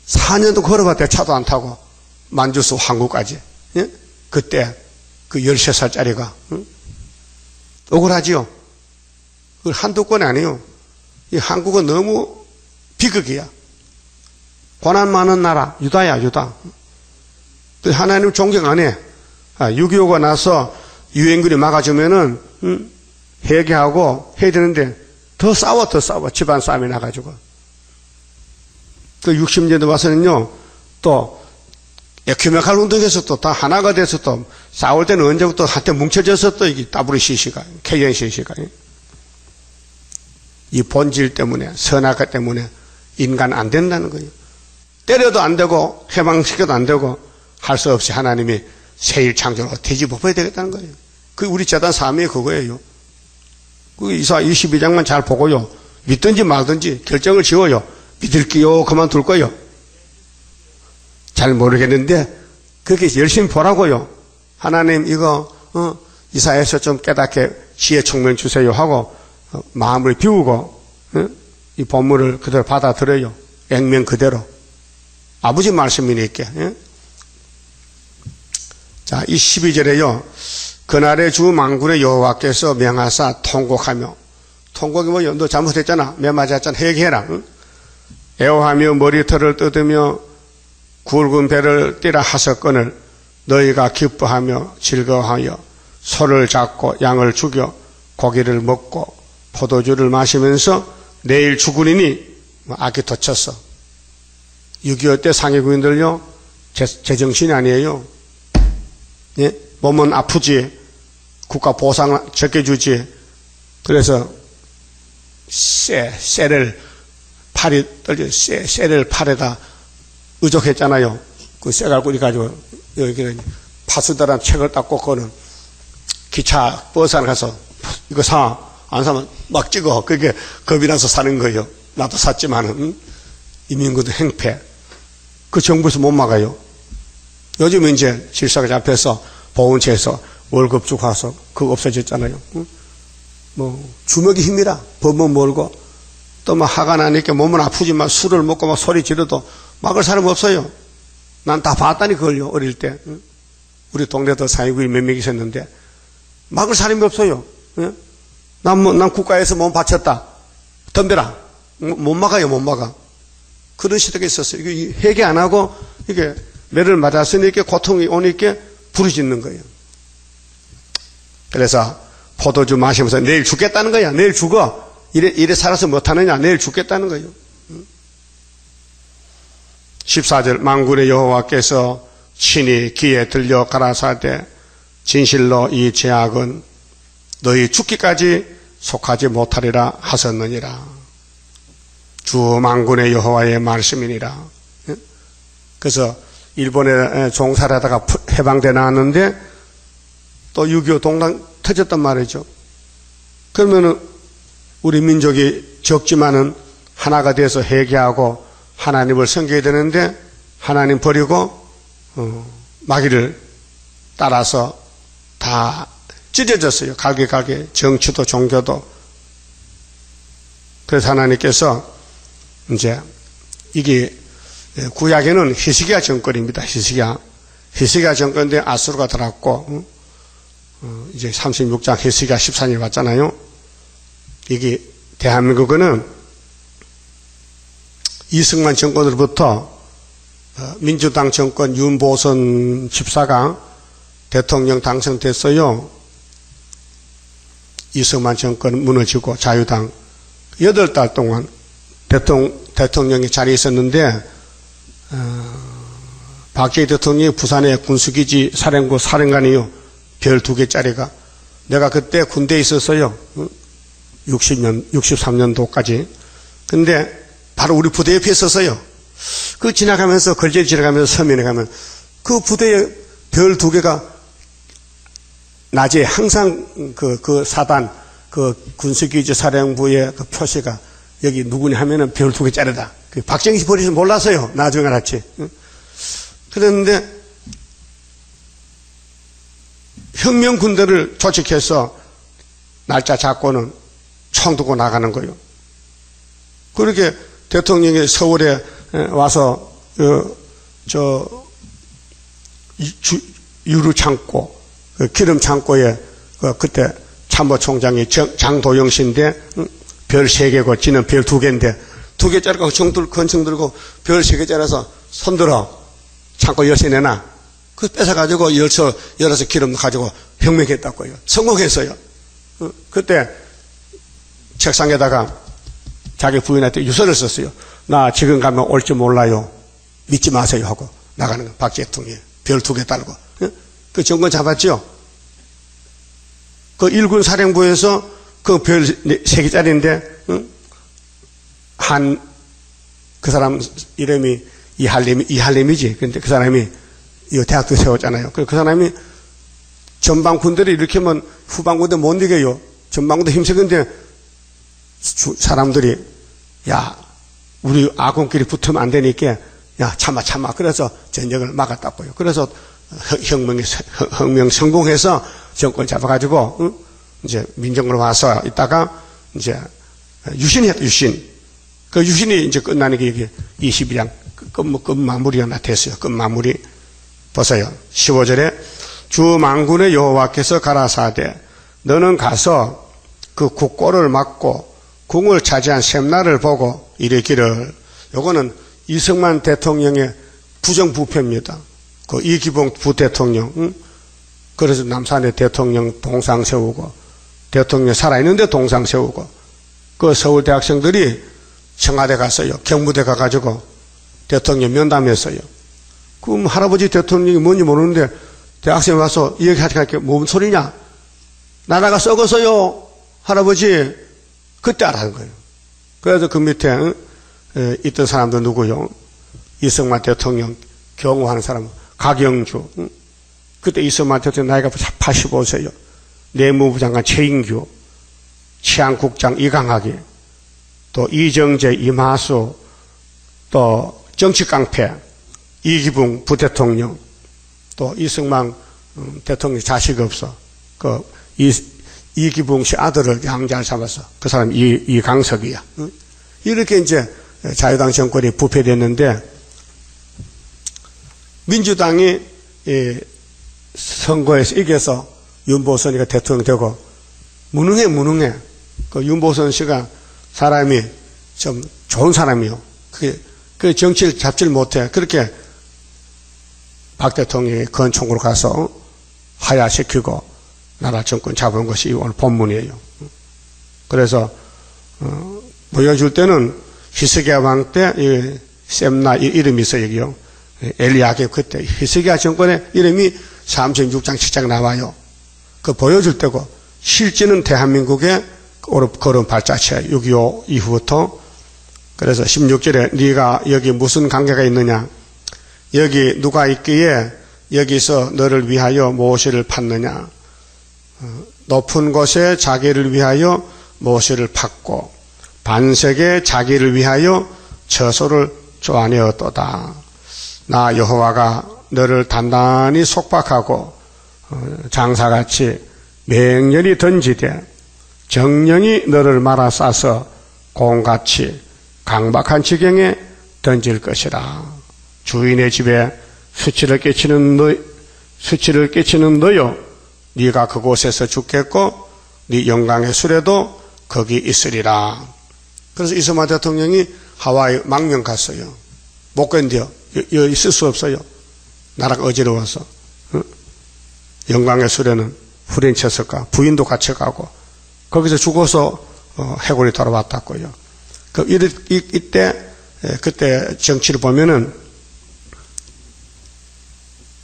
4년 동안 걸어봤대. 차도 안 타고 만주서 한국까지. 예? 그때 그 13살짜리가 억울하지요. 그 한두 건이 아니에요. 이 한국은 너무 비극이야. 고난 많은 나라 유다야 유다. 하나님 존경 안 해. 6.25가 나서 유엔군이 막아주면은 회개하고 해야 되는데 더 싸워 집안 싸움이 나가지고. 그 60년대 와서는요 또 에큐메칼 운동에서 또 다 하나가 돼서 또 싸울 때는 언제부터 한테 뭉쳐져서 또 이게 WCC가 KNCC가 이 본질 때문에 선악과 때문에 인간 안 된다는 거예요. 때려도 안 되고 해방시켜도 안 되고 할 수 없이 하나님이 새일 창조로 뒤집어봐야 되겠다는 거예요. 그 우리 재단 사명이 그거예요. 그 이사 22장만 잘 보고요. 믿든지 말든지 결정을 지어요. 믿을게요. 그만둘 거요. 잘 모르겠는데 그렇게 열심히 보라고요. 하나님 이거 이사에서 좀 깨닫게 지혜 총명 주세요 하고 마음을 비우고 이 본문을 그대로 받아들여요. 액면 그대로. 아버지 말씀이니까. 자, 이 12절에요. 그날의 주 만군의 여호와께서 명하사 통곡하며, 통곡이 뭐 너 잘못했잖아. 매 맞았잖아. 회개해라. 애호하며 머리털을 뜯으며 굵은 배를 띠라 하셨거늘 너희가 기뻐하며 즐거워하여 소를 잡고 양을 죽여 고기를 먹고 포도주를 마시면서 내일 죽으리니 악이 덧쳤어. 6.25 때 상위군인들요 제정신이 아니에요. 예? 몸은 아프지 국가 보상 적게 주지. 그래서 쇠를 팔이 떨려 쇠를 팔에다 의족했잖아요. 그 쇠갈고리 가지고 여기는 파수다란 책을 딱 꽂고는 기차 버스 안에 가서 이거 사. 안 사면 막 찍어. 그게 겁이 나서 사는 거예요. 나도 샀지만은 이민구도 행패. 그 정부에서 못 막아요. 요즘 이제 질서가 잡혀서 보훈처에서 월급 주고 와서 그거 없어졌잖아요. 뭐 주먹이 힘이라 법은 몰고 또 막 화가 나니까 몸은 아프지만 술을 먹고 막 소리 지르도 막을 사람 없어요. 난 다 봤다니 그걸요. 어릴 때 우리 동네도 사회부인 몇 명 있었는데 막을 사람이 없어요. 난 국가에서 몸 바쳤다. 덤벼라. 못 막아요. 못 막아. 그런 시대가 있었어요. 이게 회개 안 하고 이게 매를 맞았으니까 고통이 오니까 부르짖는 거예요. 그래서 포도주 마시면서 내일 죽겠다는 거야. 내일 죽어. 이래 살아서 못하느냐. 내일 죽겠다는 거예요. 14절 만군의 여호와께서 친히 귀에 들려 가라사대 진실로 이 죄악은 너희 죽기까지 속하지 못하리라 하셨느니라. 주 만군의 여호와의 말씀이니라. 그래서 일본에 종사를 하다가 해방돼 나왔는데 또 6.25 동란 터졌단 말이죠. 그러면은 우리 민족이 적지만은 하나가 돼서 회개하고 하나님을 섬겨야 되는데 하나님 버리고 마귀를 따라서 다 찢어졌어요. 갈게갈게 정치도 종교도. 그래서 하나님께서 이제 이게 구약에는 히스기야 정권입니다. 히스기야 정권인데 아수르가 들어왔고 이제 36장 히스기야 14절 봤잖아요. 이게 대한민국은 이승만 정권으로부터 민주당 정권 윤보선 집사가 대통령 당선됐어요. 이승만 정권 무너지고 자유당 8달 동안 대통령이 자리에 있었는데 박정희 대통령이 부산의 군수기지 사령부 사령관이요. 별 2개짜리가. 내가 그때 군대에 있었어요. 63년도까지. 근데 바로 우리 부대 옆에 있었어요. 그 지나가면서, 걸제리 지나가면서 서면에 가면 그 부대에 별 2개가 낮에 항상 그 사단, 그 군수기지 사령부의 그 표시가 여기 누구냐 하면은 별 2개짜리다. 박정희 버리지 몰랐어요. 나중에 알았지. 그랬는데 혁명 군대를 조직해서 날짜 잡고는 총 두고 나가는 거예요. 그렇게 대통령이 서울에 와서 유류창고, 기름 창고에 그때 참모총장이 장도영 씨인데 별 3개고 지는 별 2개인데 2개짜리 건청 들고 별 3개짜리라서 손들어 창고 열쇠 내놔. 그 뺏어가지고 열어서 기름 가지고 혁명했다고요. 성공했어요. 그때 책상에다가 자기 부인한테 유서를 썼어요. 나 지금 가면 올지 몰라요. 믿지 마세요 하고 나가는 거예요. 박 대통령이 별 2개 달고. 그 정권 잡았죠. 그 일군 사령부에서 그 별 3개짜리인데 그 사람 이름이 이할렘이지. 근데 그 사람이 이 대학도 세웠잖아요. 그 사람이 전방 군대를 일으키면 후방 군대 못 이겨요. 전방 군대 힘세건데 사람들이 야 우리 아군끼리 붙으면 안 되니까 야 참아. 그래서 전쟁을 막았다고요. 그래서 혁명 성공해서 정권 잡아가지고 이제 민정으로 와서 있다가 이제 유신했다. 그 유신이 이제 끝나는 게 이게 22장 끝 마무리가 나타났어요. 끝 마무리 보세요. 15절에 주 만군의 여호와께서 가라사대 너는 가서 그 국고를 막고 궁을 차지한 셈나를 보고 이르기를. 요거는 이승만 대통령의 부정부패입니다. 그 이기봉 부대통령. 그래서 남산에 대통령 동상 세우고 대통령 살아있는데 동상 세우고 그 서울대 학생들이 청와대 갔어요. 경무대 가가지고 대통령 면담했어요. 그럼 할아버지 대통령이 뭔지 모르는데 대학생 와서 이야기할 게 뭔 소리냐? 나라가 썩었어요. 할아버지. 그때 알아는 거예요. 그래서 그 밑에 있던 사람도 누구요? 이승만 대통령 경호하는 사람 가경주. 그때 이승만 대통령 나이가 85세요. 내무부 장관 최인규, 치안국장 이강학이, 또 이정재, 이마수, 또 정치깡패 이기붕 부대통령, 또 이승만 대통령 자식 없어. 그 이기붕 씨 아들을 양자를 잡아서 그 사람이 이강석이야. 이렇게 이제 자유당 정권이 부패됐는데 민주당이 선거에서 이겨서 윤보선이가 대통령 되고 무능해. 그 윤보선 씨가 사람이 좀 좋은 사람이요. 그 정치를 잡지를 못해. 그렇게 박 대통령이 건총으로 가서 하야시키고 나라 정권 잡은 것이 오늘 본문이에요. 그래서 보여줄 때는 히스기야 왕 때 셈나 이름이 있어요. 여기요. 엘리야kim 그때 히스기야 정권의 이름이 36장 7장 나와요. 그 보여줄 때고 실제는 대한민국의 걸음 발자취야. 6.25 이후부터 그래서 16절에 네가 여기 무슨 관계가 있느냐? 여기 누가 있기에 여기서 너를 위하여 모세를 팠느냐? 높은 곳에 자기를 위하여 모세를 팠고 반석에 자기를 위하여 처소를 쪼아내었도다. 나 여호와가 너를 단단히 속박하고 장사같이 맹렬히 던지되 정령이 너를 말아 싸서 공같이 강박한 지경에 던질 것이라. 주인의 집에 수치를 끼치는 너요 네가 그곳에서 죽겠고 네 영광의 수레도 거기 있으리라. 그래서 이스마 대통령이 하와이 망명 갔어요. 못 견뎌. 여기 있을 수 없어요. 나라가 어지러워서. 영광의 수레는 후린쳤을까? 부인도 같이 가고 거기서 죽어서 해골이 돌아왔다고요. 그때 정치를 보면은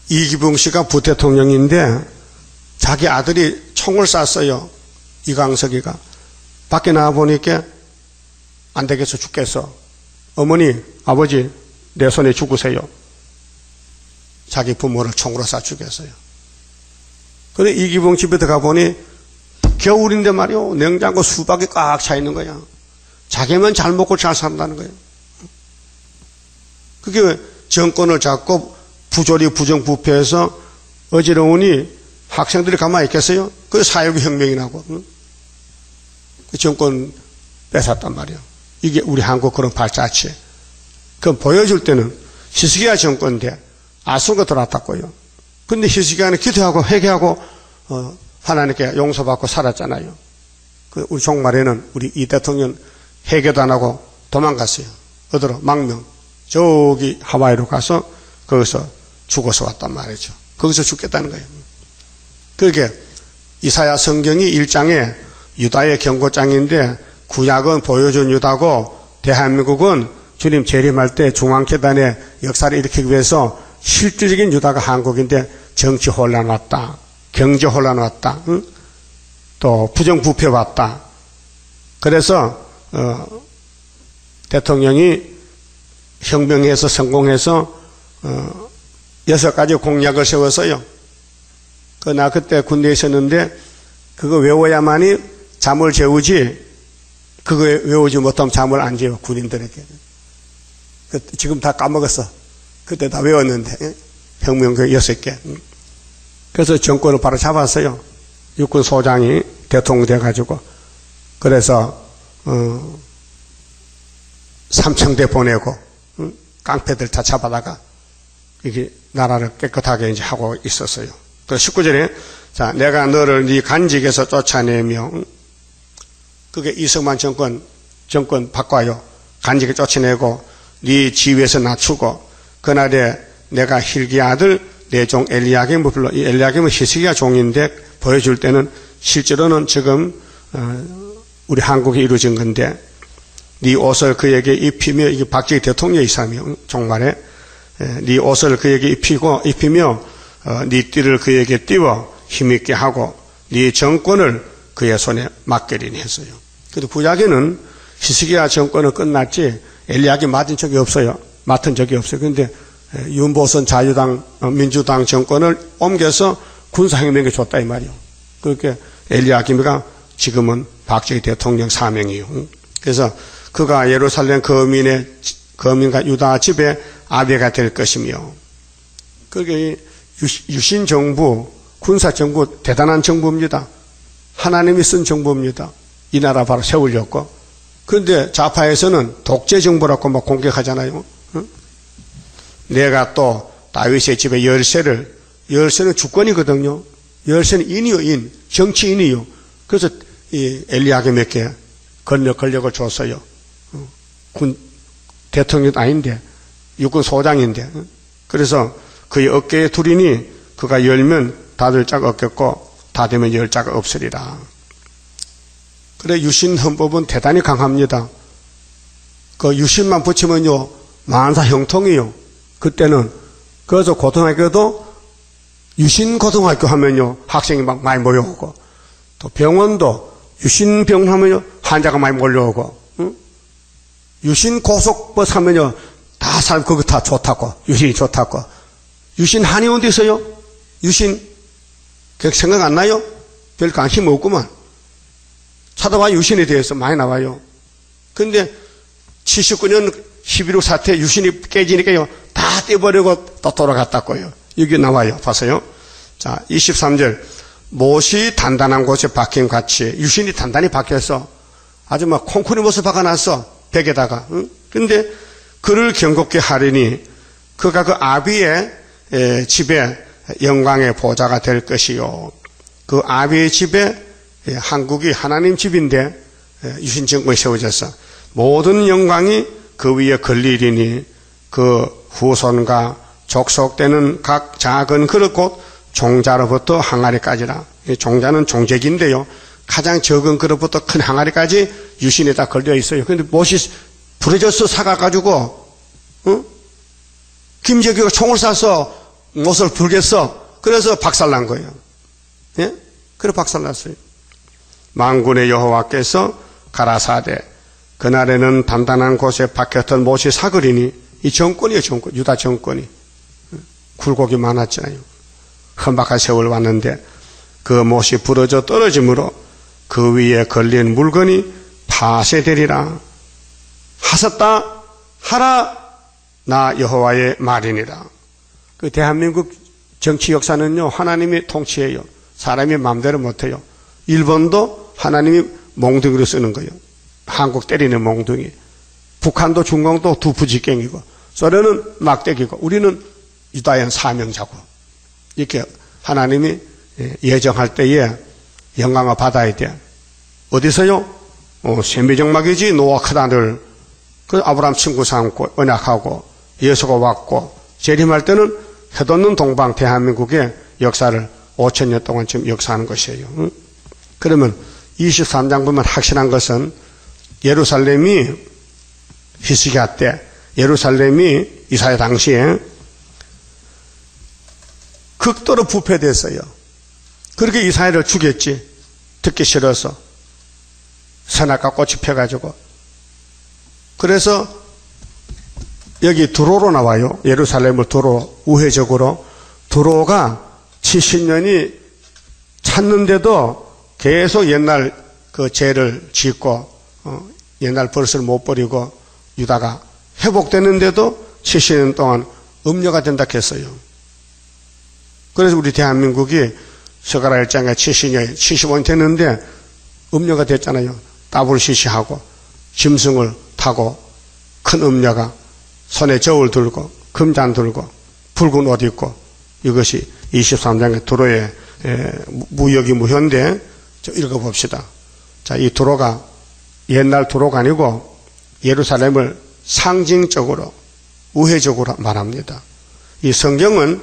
이기붕 씨가 부대통령인데 자기 아들이 총을 쐈어요. 이광석이가. 밖에 나와보니까 안 되겠어, 죽겠어. 어머니, 아버지, 내 손에 죽으세요. 자기 부모를 총으로 쏴 죽였어요. 그런데 이기붕 집에 들어가 보니 겨울인데 말이요. 냉장고 수박이 꽉 차 있는 거야. 자기만 잘 먹고 잘 산다는 거예요. 그게 정권을 잡고 부조리 부정부패해서 어지러우니 학생들이 가만히 있겠어요? 그 사회부혁명이 나고 그 정권 뺏었단 말이에요. 이게 우리 한국 그런 발자취. 그럼 보여줄 때는 히스기야 정권인데 아수르가 들어왔다고요. 근데 히스기야는 기도하고 회개하고 하나님께 용서받고 살았잖아요. 그 우리 종말에는 우리 이 대통령 회개도 안 하고 도망갔어요. 어디로? 망명. 저기 하와이로 가서 거기서 죽어서 왔단 말이죠. 거기서 죽겠다는 거예요. 그렇게 이사야 성경이 1장에 유다의 경고장인데 구약은 보여준 유다고 대한민국은 주님 재림할 때 중앙재단의 역사를 일으키기 위해서 실질적인 유다가 한국인데 정치 혼란 왔다. 경제 혼란 왔다. 응? 또 부정부패 왔다. 그래서 대통령이 혁명해서 성공해서 6가지 공약을 세웠어요. 나 그때 군대에 있었는데 그거 외워야만이 잠을 재우지 그거 외우지 못하면 잠을 안 재워 군인들에게. 지금 다 까먹었어. 그때 다 외웠는데 혁명교 6개. 그래서 정권을 바로 잡았어요. 육군 소장이 대통령 돼가지고. 그래서 3청대 보내고 깡패들 다 잡아다가 이게 나라를 깨끗하게 이제 하고 있었어요. 그 19절에 자 내가 너를 네 간직에서 쫓아내며 그게 이승만 정권 바꿔요. 간직에 쫓아내고 네 지위에서 낮추고 그날에 내가 힐기 아들 내 종 엘리야김을 불러. 이 엘리야김은 히스기야 종인데 보여줄 때는 실제로는 지금 우리 한국에 이루어진 건데 네 옷을 그에게 입히며 이게 박정희 대통령의 이사며 종말에 네 옷을 그에게 입히며 네 띠를 그에게 띄워 힘있게 하고 네 정권을 그의 손에 맡기리니 했어요. 그래도 구약에는 히스기야 정권은 끝났지 엘리야김 맡은 적이 없어요. 그런데 윤보선 자유당 민주당 정권을 옮겨서 군사혁명에 줬다 이 말이에요. 그렇게 엘리야김이가 지금은 박정희 대통령 사명이에요. 그래서 그가 예루살렘 거민과 유다 집의 아비가 될 것이며 그게 유신정부 군사정부 대단한 정부입니다. 하나님이 쓴 정부입니다. 이 나라 바로 세우려고. 그런데 좌파에서는 독재정부라고 막 공격하잖아요. 내가 또 다윗의 집의 열쇠는 주권이거든요. 열쇠는 인이요, 정치인이요. 그래서 이 엘리야김에게 권력을 줬어요. 대통령도 아닌데, 육군 소장인데. 그래서 그의 어깨에 두리니 그가 열면 닫을 자가 없겠고 닫으면 열 자가 없으리라. 그래 유신 헌법은 대단히 강합니다. 그 유신만 붙이면요 만사 형통이요. 그때는 그래서 고등학교도 유신 고등학교 하면요 학생이 막 많이 몰려오고 또 병원도 유신 병원 하면요 환자가 많이 몰려오고 응? 유신 고속버스 하면요, 다 사람 그거 다 좋다고, 유신이 좋다고. 유신 한이 어디 있어요? 유신, 그 생각 안 나요? 별 관심 없구만. 찾아봐, 유신에 대해서 많이 나와요. 근데 79년 11.6 사태 유신이 깨지니까요, 다 떼버리고 또 돌아갔다고요. 여기 나와요. 봤어요? 자, 23절. 못이 단단한 곳에 박힌 같이 유신이 단단히 박혀서 아주 막 콩쿠리 못을 박아놨어. 벽에다가. 응? 근데 그를 경겁게 하리니 그가 그 아비의 집에 영광의 보좌가 될 것이요. 그 아비의 집에 한국이 하나님 집인데 유신 정권이 세워져서 모든 영광이 그 위에 걸리리니 그 후손과 족속되는 각 작은 그릇 곧 종자로부터 항아리까지라. 종자는 종재기인데요. 가장 적은 그릇부터 큰 항아리까지 유신에다 걸려 있어요. 그런데 못이 부러져서 사가가지고 김재규가 총을 쏴서 못을 불겠어. 그래서 박살난 거예요. 예? 그래 박살났어요. 만군의 여호와께서 가라사대 그날에는 단단한 곳에 박혔던 못이 사그리니 이 정권이에요. 정권. 유다 정권이. 굴곡이 많았잖아요. 험박한 세월 왔는데 그 못이 부러져 떨어지므로 그 위에 걸린 물건이 파쇄되리라. 하셨다 하라 나 여호와의 말이니라. 그 대한민국 정치 역사는요, 하나님이 통치해요. 사람이 마음대로 못해요. 일본도 하나님이 몽둥이로 쓰는 거예요. 한국 때리는 몽둥이. 북한도 중공도 두부직갱이고 소련은 막대기고 우리는 유다인 사명자고. 이렇게 하나님이 예정할 때에 영광을 받아야 돼. 어디서요? 세미정막이지 노아 크다들. 그 아브라함 친구 삼고 언약하고 예수가 왔고 재림할 때는 해돋는 동방 대한민국의 역사를 5,000년 동안 지금 역사하는 것이에요. 응? 그러면 23장 보면 확실한 것은 예루살렘이 히스기야 때 예루살렘이 이사야 당시에 극도로 부패됐어요. 그렇게 이사야를 죽였지. 듣기 싫어서 선악과 꽃이 펴가지고. 그래서 여기 두로로 나와요. 예루살렘을 두로, 우회적으로. 두로가 70년이 찼는데도 계속 옛날 그 죄를 짓고 옛날 버릇을 못 버리고 유다가 회복되는데도 70년 동안 음녀가 된다 했어요. 그래서 우리 대한민국이 서가라 1장에 70년, 75년 됐는데 음녀가 됐잖아요. WCC하고 짐승을 타고 큰 음녀가 손에 저울 들고 금잔 들고 붉은 옷 입고 이것이 23장의 두로의 무역이 무효인데 읽어봅시다. 자, 이 두로가 옛날 두로가 아니고 예루살렘을 상징적으로 우회적으로 말합니다. 이 성경은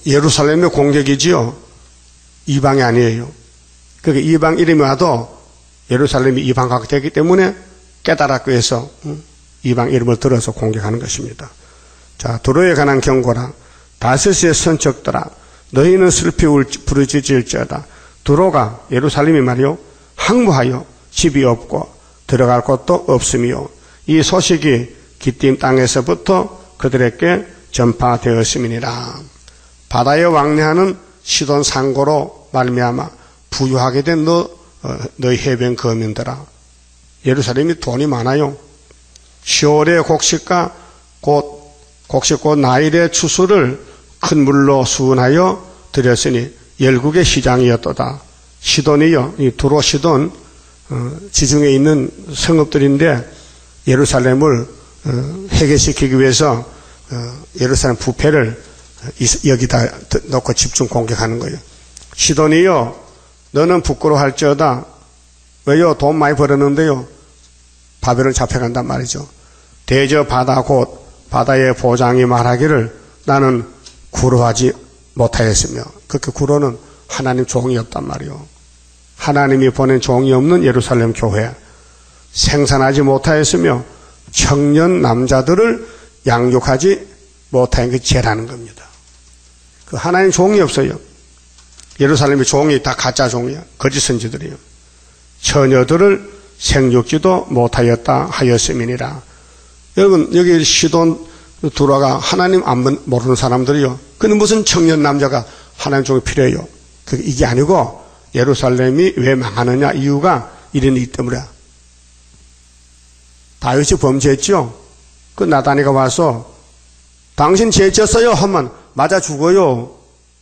예루살렘의 공격이지요. 이방이 아니에요. 그게 이방 이름이 와도 예루살렘이 이방화가 되기 때문에 깨달았고 해서 이방 이름을 들어서 공격하는 것입니다. 자, 두로에 관한 경고라. 다섯의 선척들아 너희는 슬피 부르짖을지어다. 두로가 예루살렘이 말이요 항무하여 집이 없고 들어갈 곳도 없으며 이 소식이 기띔 땅에서부터 그들에게 전파되었음이니라. 바다에 왕래하는 시돈 상고로 말미암아 부유하게 된 너희 해변 거민들아. 예루살렘이 돈이 많아요. 시올의 곡식과 곡식 곧 나일의 추수를 큰 물로 수은하여 드렸으니 열국의 시장이었도다. 시돈이요, 이 두로 시돈 지중해 있는 성읍들인데 예루살렘을 해결시키기 위해서 예루살렘 부패를 여기다 놓고 집중 공격하는 거예요. 시돈이요, 너는 부끄러워할지어다. 왜요? 돈 많이 벌었는데요. 바벨론 잡혀간단 말이죠. 대저 바다 곧 바다의 보장이 말하기를 나는 구로하지 못하였으며, 그렇게 구로는 하나님 종이었단 말이요. 하나님이 보낸 종이 없는 예루살렘 교회, 생산하지 못하였으며 청년 남자들을 양육하지 못한 게 죄라는 겁니다. 그 하나님 종이 없어요. 예루살렘의 종이 다 가짜 종이야. 거짓 선지들이에요. 처녀들을 생육지도 못하였다 하였음이니라. 여러분, 여기 시돈 두로가 하나님 안 모르는 사람들이요. 근데 무슨 청년 남자가 하나님 쪽에 필요해요. 이게 아니고 예루살렘이 왜 망하느냐 이유가 이런 이유 때문에. 다윗이 범죄했죠. 그 나다니가 와서 당신 죄 졌어요 하면 맞아 죽어요.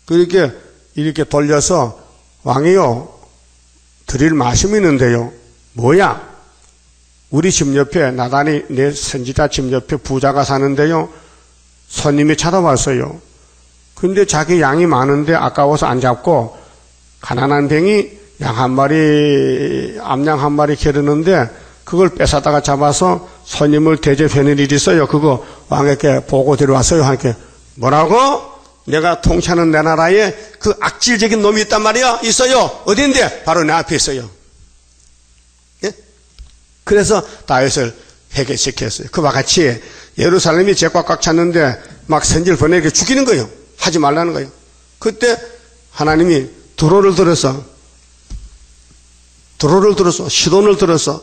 이렇게 돌려서 왕이요 드릴 말씀이 있는데요. 뭐야? 우리 집 옆에 나단이 내 선지자 집 옆에 부자가 사는데요. 손님이 찾아왔어요. 근데 자기 양이 많은데 아까워서 안 잡고 가난한 병이 양 한 마리 암양 한 마리 기르는데 그걸 뺏어다가 잡아서 손님을 대접하는 일이 있어요. 그거 왕에게 보고 데려왔어요. 하니까 뭐라고? 내가 통치하는 내 나라에 그 악질적인 놈이 있단 말이야? 있어요. 어딘데? 바로 내 앞에 있어요. 예? 그래서 다윗을 해결시켰어요. 그와 같이 예루살렘이 죄과 꽉 찼는데 막 선지를 보내게 죽이는 거예요. 하지 말라는 거예요. 그때 하나님이 두로를 들어서 시돈을 들어서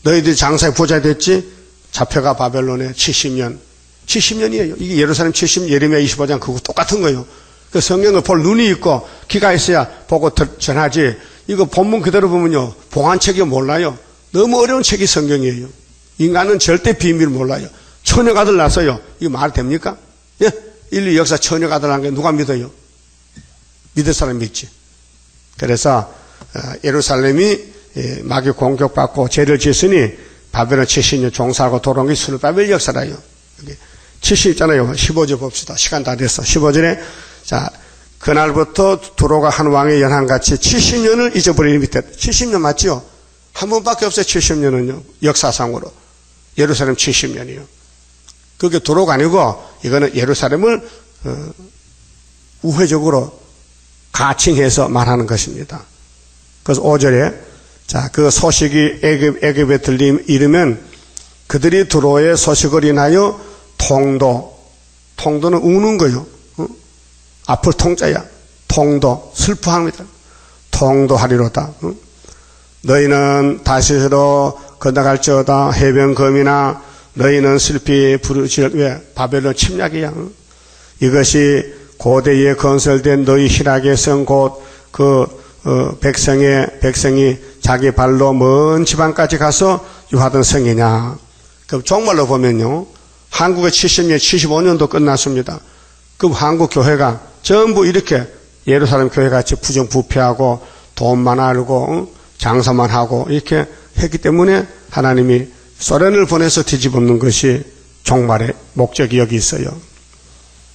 너희들이 장사의 부자 됐지? 잡혀가 바벨론에 70년이에요. 이게 예루살렘 70년, 예레미야 25장 그거 똑같은 거예요. 그 성경을 볼 눈이 있고 귀가 있어야 보고 전하지. 이거 본문 그대로 보면요. 봉안책이 몰라요. 너무 어려운 책이 성경이에요. 인간은 절대 비밀을 몰라요. 처녀가 아들 낳았어요. 이거 말 됩니까? 예? 인류 역사 처녀가 아들 낳은 게 누가 믿어요? 믿을 사람 믿지. 그래서 예루살렘이 마귀 공격받고 죄를 지었으니 바벨론 70년 종살고 돌아온 게 스룹바벨 역사라요. 70 있잖아요. 15절 봅시다. 시간 다 됐어. 15절에 자 그날부터 두로가 한 왕의 연한같이 70년을 잊어버리는 밑에 70년 맞지요? 한 번밖에 없어요. 70년은요. 역사상으로 예루살렘 70년이요. 그게 두로가 아니고 이거는 예루살렘을 우회적으로 가칭해서 말하는 것입니다. 그래서 5절에 자, 그 소식이 애굽에 이르면 그들이 두로의 소식을 인하여 통도는 우는 거요. 앞을 통자야. 슬퍼합니다. 통도하리로다. 너희는 다시스로 건너갈지어다. 해변검이나 너희는 슬피 부르짖을 왜 바벨론 침략이야. 이것이 고대에 건설된 너희 희락의 성 곧 백성이 자기 발로 먼 지방까지 가서 유하던 성이냐. 그럼 정말로 보면요. 한국의 70년, 75년도 끝났습니다. 그럼 한국 교회가 전부 이렇게 예루살렘 교회같이 부정부패하고 돈만 알고 장사만 하고 이렇게 했기 때문에 하나님이 소련을 보내서 뒤집어놓는 것이 종말의 목적이 여기 있어요.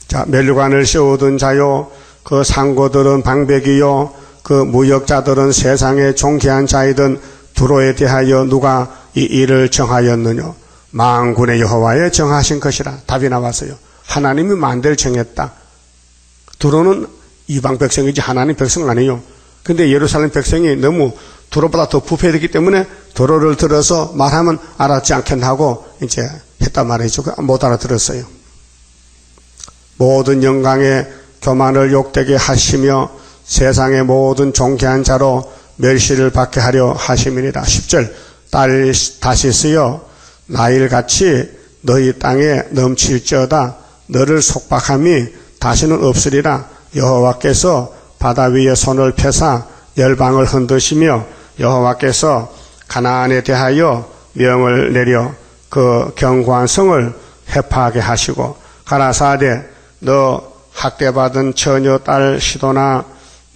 자, 멸관을 세우던 자요, 그 상고들은 방백이요, 그 무역자들은 세상의 존귀한 자이든 두로에 대하여 누가 이 일을 정하였느냐? 만군의 여호와에 정하신 것이라. 답이 나왔어요. 하나님이 만대를 정했다. 두로는 이방 백성이지 하나님 백성은 아니에요. 근데 예루살렘 백성이 너무 두로보다 더 부패되기 때문에 두로를 들어서 말하면 알아듣지 않겠나 하고 이제 했단 말이죠. 못 알아들었어요. 모든 영광의 교만을 욕되게 하시며 세상의 모든 존귀한 자로 멸시를 받게 하려 하심이니라. 10절 딸 다시 쓰여 나일같이 너희 땅에 넘칠지어다. 너를 속박함이 다시는 없으리라. 여호와께서 바다 위에 손을 펴사 열방을 흔드시며 여호와께서 가나안에 대하여 명을 내려 그 견고한 성을 해파하게 하시고 가라사대 너 학대받은 처녀 딸 시도나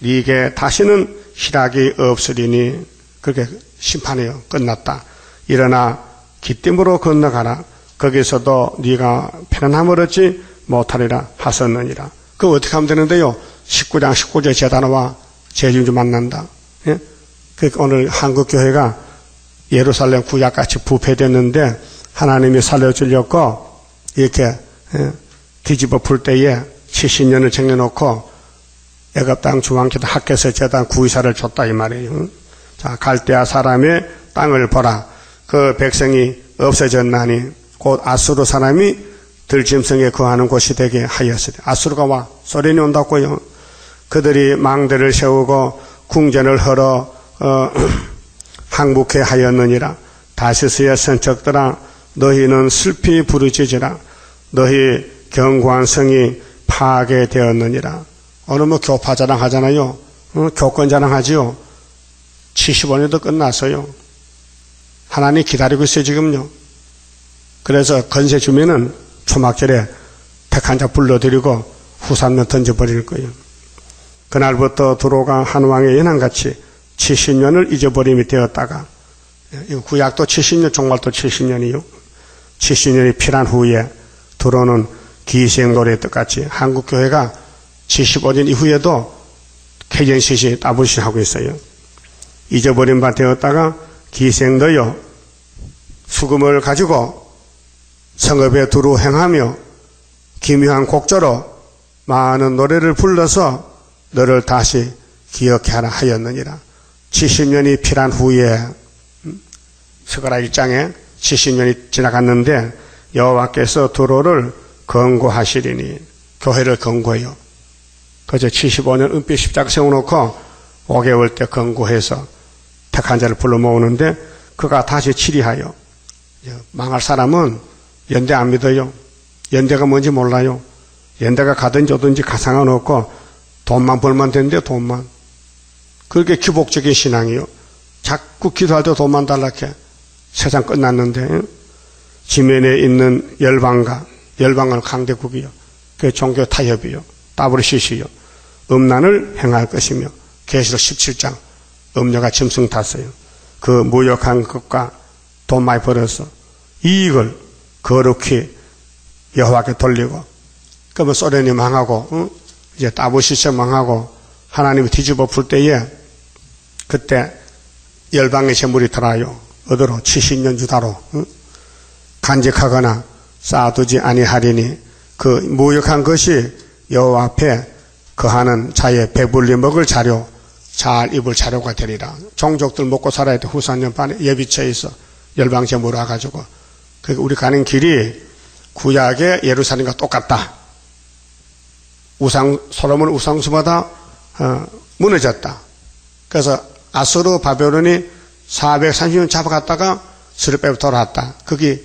네게 다시는 희락이 없으리니. 그렇게 심판해요. 끝났다. 일어나 기띔으로 건너가라. 거기서도 네가 편안함을 얻지 못하리라 하셨느니라. 그거 어떻게 하면 되는데요? 19장 19절 제단어와 제중주 만난다. 예? 그러니까 오늘 한국교회가 예루살렘 구약같이 부패됐는데 하나님이 살려주려고 이렇게 뒤집어 풀 때에 70년을 정해놓고 애굽 땅 중앙기도 학개서 제단 구의사를 줬다 이 말이에요. 자, 갈대아 사람의 땅을 보라. 그 백성이 없어졌나니 곧 아수르 사람이 들짐승에 거하는 곳이 되게 하였으리. 아수르가 와 소련이 온다고요. 그들이 망대를 세우고 궁전을 헐어 항복해 하였느니라. 다시스의 선척들아 너희는 슬피 부르짖으라. 너희 견고한 성이 파괴되었느니라. 오늘 뭐 교파 자랑하잖아요. 교권 자랑하지요. 75년도 끝났어요. 하나님 기다리고 있어요 지금요. 그래서 건세 주면은 초막절에 택한 자 불러드리고 후산면 던져버릴 거예요. 그날부터 두로가 한 왕의 연한같이 70년을 잊어버림이 되었다가, 구약도 70년, 종말도 70년이요. 70년이 필한 후에 두로는 기생노래의 뜻같이 한국교회가 75년 이후에도 개전시시 따블시 하고 있어요. 잊어버린 바 되었다가 기생너여 수금을 가지고 성읍에 두루 행하며 기묘한 곡조로 많은 노래를 불러서 너를 다시 기억해 하라 하였느니라. 70년이 필한 후에 스가랴 1장에 70년이 지나갔는데 여호와께서 두로를 건고하시리니, 교회를 건고해요. 그저 75년 은빛 십자가 세워놓고 5개월 때 건고해서 택한 자를 불러 모으는데 그가 다시 치리하여, 망할 사람은 연대 안 믿어요. 연대가 뭔지 몰라요. 연대가 가든지 오든지 가상은 없고 돈만 벌면 되는데 돈만. 그렇게 기복적인 신앙이요. 자꾸 기도할 때 돈만 달라해. 세상 끝났는데 지면에 있는 열방은 강대국이요. 그 종교 타협이요. WCC요. 음란을 행할 것이며 계시록 17장 음녀가 짐승 탔어요. 그 무역한 것과 돈 많이 벌어서 이익을 거룩히 여호와께 돌리고, 그러면 소련이 망하고 이제 WCC 망하고 하나님이 뒤집어 풀 때에 그때 열방의 재물이 들어와요. 어디로? 70년 주다로 간직하거나 쌓아두지 아니하리니 그 무역한 것이 여호와 앞에 거하는 자의 배불리 먹을 자료, 잘 입을 자료가 되리라. 종족들 먹고 살아야 돼. 후산년 반에 예비처에 있어 열방 재물 와가지고. 그러니까 우리 가는 길이 구약의 예루살렘과 똑같다. 솔로몬 우상수마다 무너졌다. 그래서 아수르 바벨론이 430년 잡아갔다가 스룹베벨 돌아왔다. 그게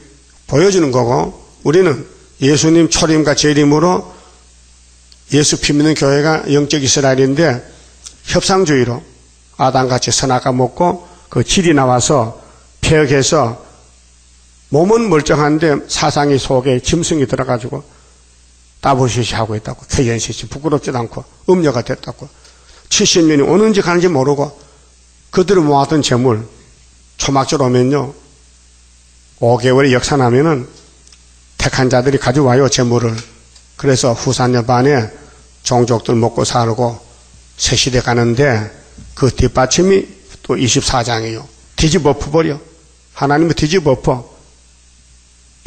보여주는 거고, 우리는 예수님 초림과 재림으로 예수 피 믿는 교회가 영적 이스라엘인데 협상주의로 아담같이 선악과 먹고 그 질이 나와서 폐역해서 몸은 멀쩡한데 사상이 속에 짐승이 들어가지고 따블시시 하고 있다고. 개연시시 부끄럽지도 않고 음녀가 됐다고. 70년이 오는지 가는지 모르고 그들을 모았던 재물, 초막절 오면요 5개월의 역사 나면은 택한 자들이 가져와요 재물을. 그래서 후산년 반에 종족들 먹고 살고 새 시대 가는데 그 뒷받침이 또 24장이에요. 뒤집어 엎어버려. 하나님이 뒤집어 엎어.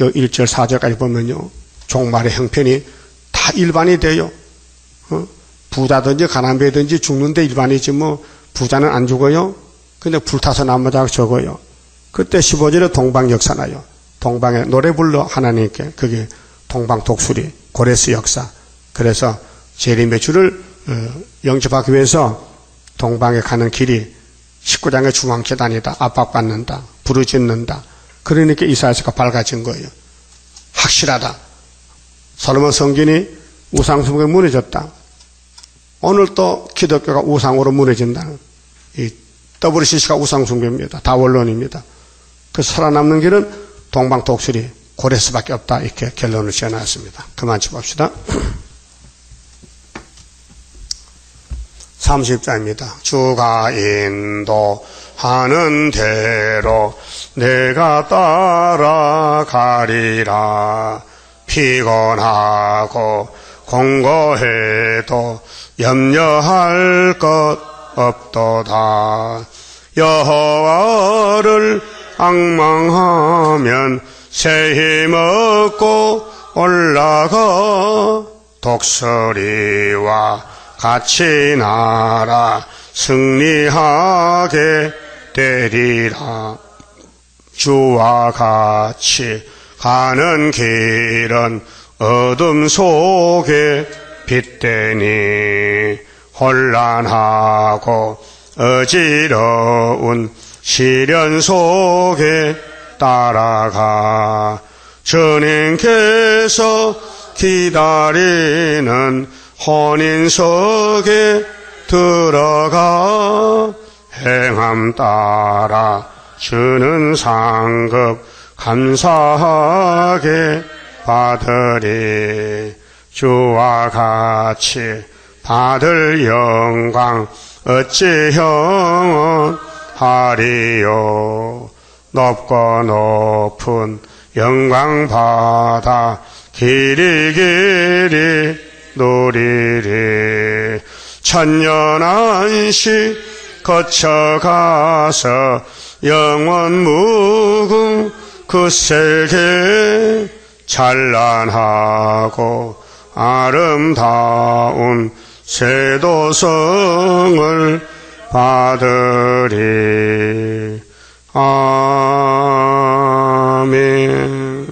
요 1절 4절까지 보면요 종말의 형편이 다 일반이 돼요. 부자든지 가난배든지 죽는데 일반이지 뭐 부자는 안 죽어요. 근데 불타서 남자가 적어요. 그때 15절에 동방 역사 나요. 동방에 노래 불러 하나님께. 그게 동방 독수리 고레스 역사. 그래서 재림의 주를 영접하기 위해서 동방에 가는 길이 19장의 중앙계단이다. 압박받는다. 부르짖는다. 그러니까 이사야서가 밝아진 거예요. 확실하다. 솔로몬 성전이 우상숭배에 무너졌다. 오늘 또 기독교가 우상으로 무너진다는, 이 WCC가 우상숭배입니다. 다 원론입니다. 그 살아남는 길은 동방 독수리 고레스밖에 없다. 이렇게 결론을 지어놨습니다. 그만 짚읍시다. 30자입니다. 주가 인도하는 대로 내가 따라가리라. 피곤하고 공고해도 염려할 것 없도다. 여호와를 앙망하면 새 힘 얻고 올라가. 독수리와 같이 날아 승리하게 되리라. 주와 같이 가는 길은 어둠 속에 빛되니 혼란하고 어지러운 시련 속에 따라가 주님께서 기다리는 혼인석에 들어가 행함 따라 주는 상급 감사하게 받으리. 주와 같이 받을 영광 어찌 형언하리요. 높고 높은 영광 받아 길이 길이 누리리. 천년 안식 거쳐가서 영원 무궁 그 세계 찬란하고 아름다운 세도성을 받으리. 아멘.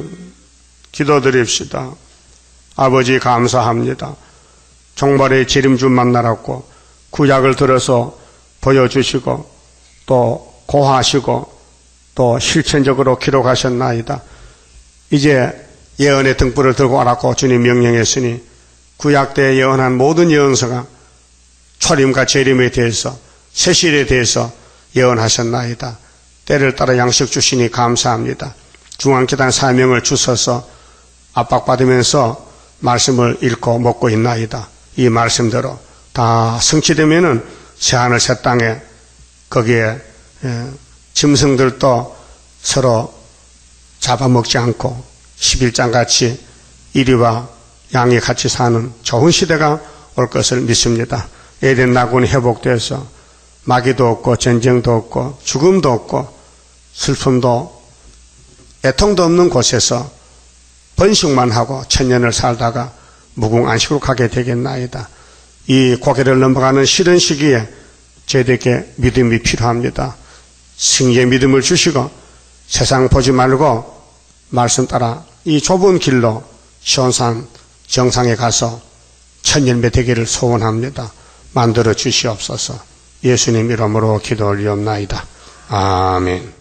기도드립시다. 아버지 감사합니다. 종말의 지름주 만나라고 구약을 들어서 보여주시고 또 고하시고 또 실천적으로 기록하셨나이다. 이제 예언의 등불을 들고 와라고 주님 명령했으니 구약 때 예언한 모든 예언서가 초림과 재림에 대해서 세실에 대해서 예언하셨나이다. 때를 따라 양식 주시니 감사합니다. 중앙기단 사명을 주셔서 압박받으면서 말씀을 읽고 먹고 있나이다. 이 말씀대로 다 성취되면은 새하늘 새 땅에 거기에 짐승들도 서로 잡아먹지 않고 11장 같이 이리와 양이 같이 사는 좋은 시대가 올 것을 믿습니다. 에덴 낙원이 회복돼서 마귀도 없고 전쟁도 없고 죽음도 없고 슬픔도 애통도 없는 곳에서 번식만 하고 천년을 살다가 무궁안식으로 가게 되겠나이다. 이 고개를 넘어가는 싫은 시기에 저희들에게 믿음이 필요합니다. 승리의 믿음을 주시고 세상 보지 말고 말씀 따라 이 좁은 길로 시온산 정상에 가서 천년배 되기를 소원합니다. 만들어 주시옵소서. 예수님 이름으로 기도 올리옵나이다. 아멘.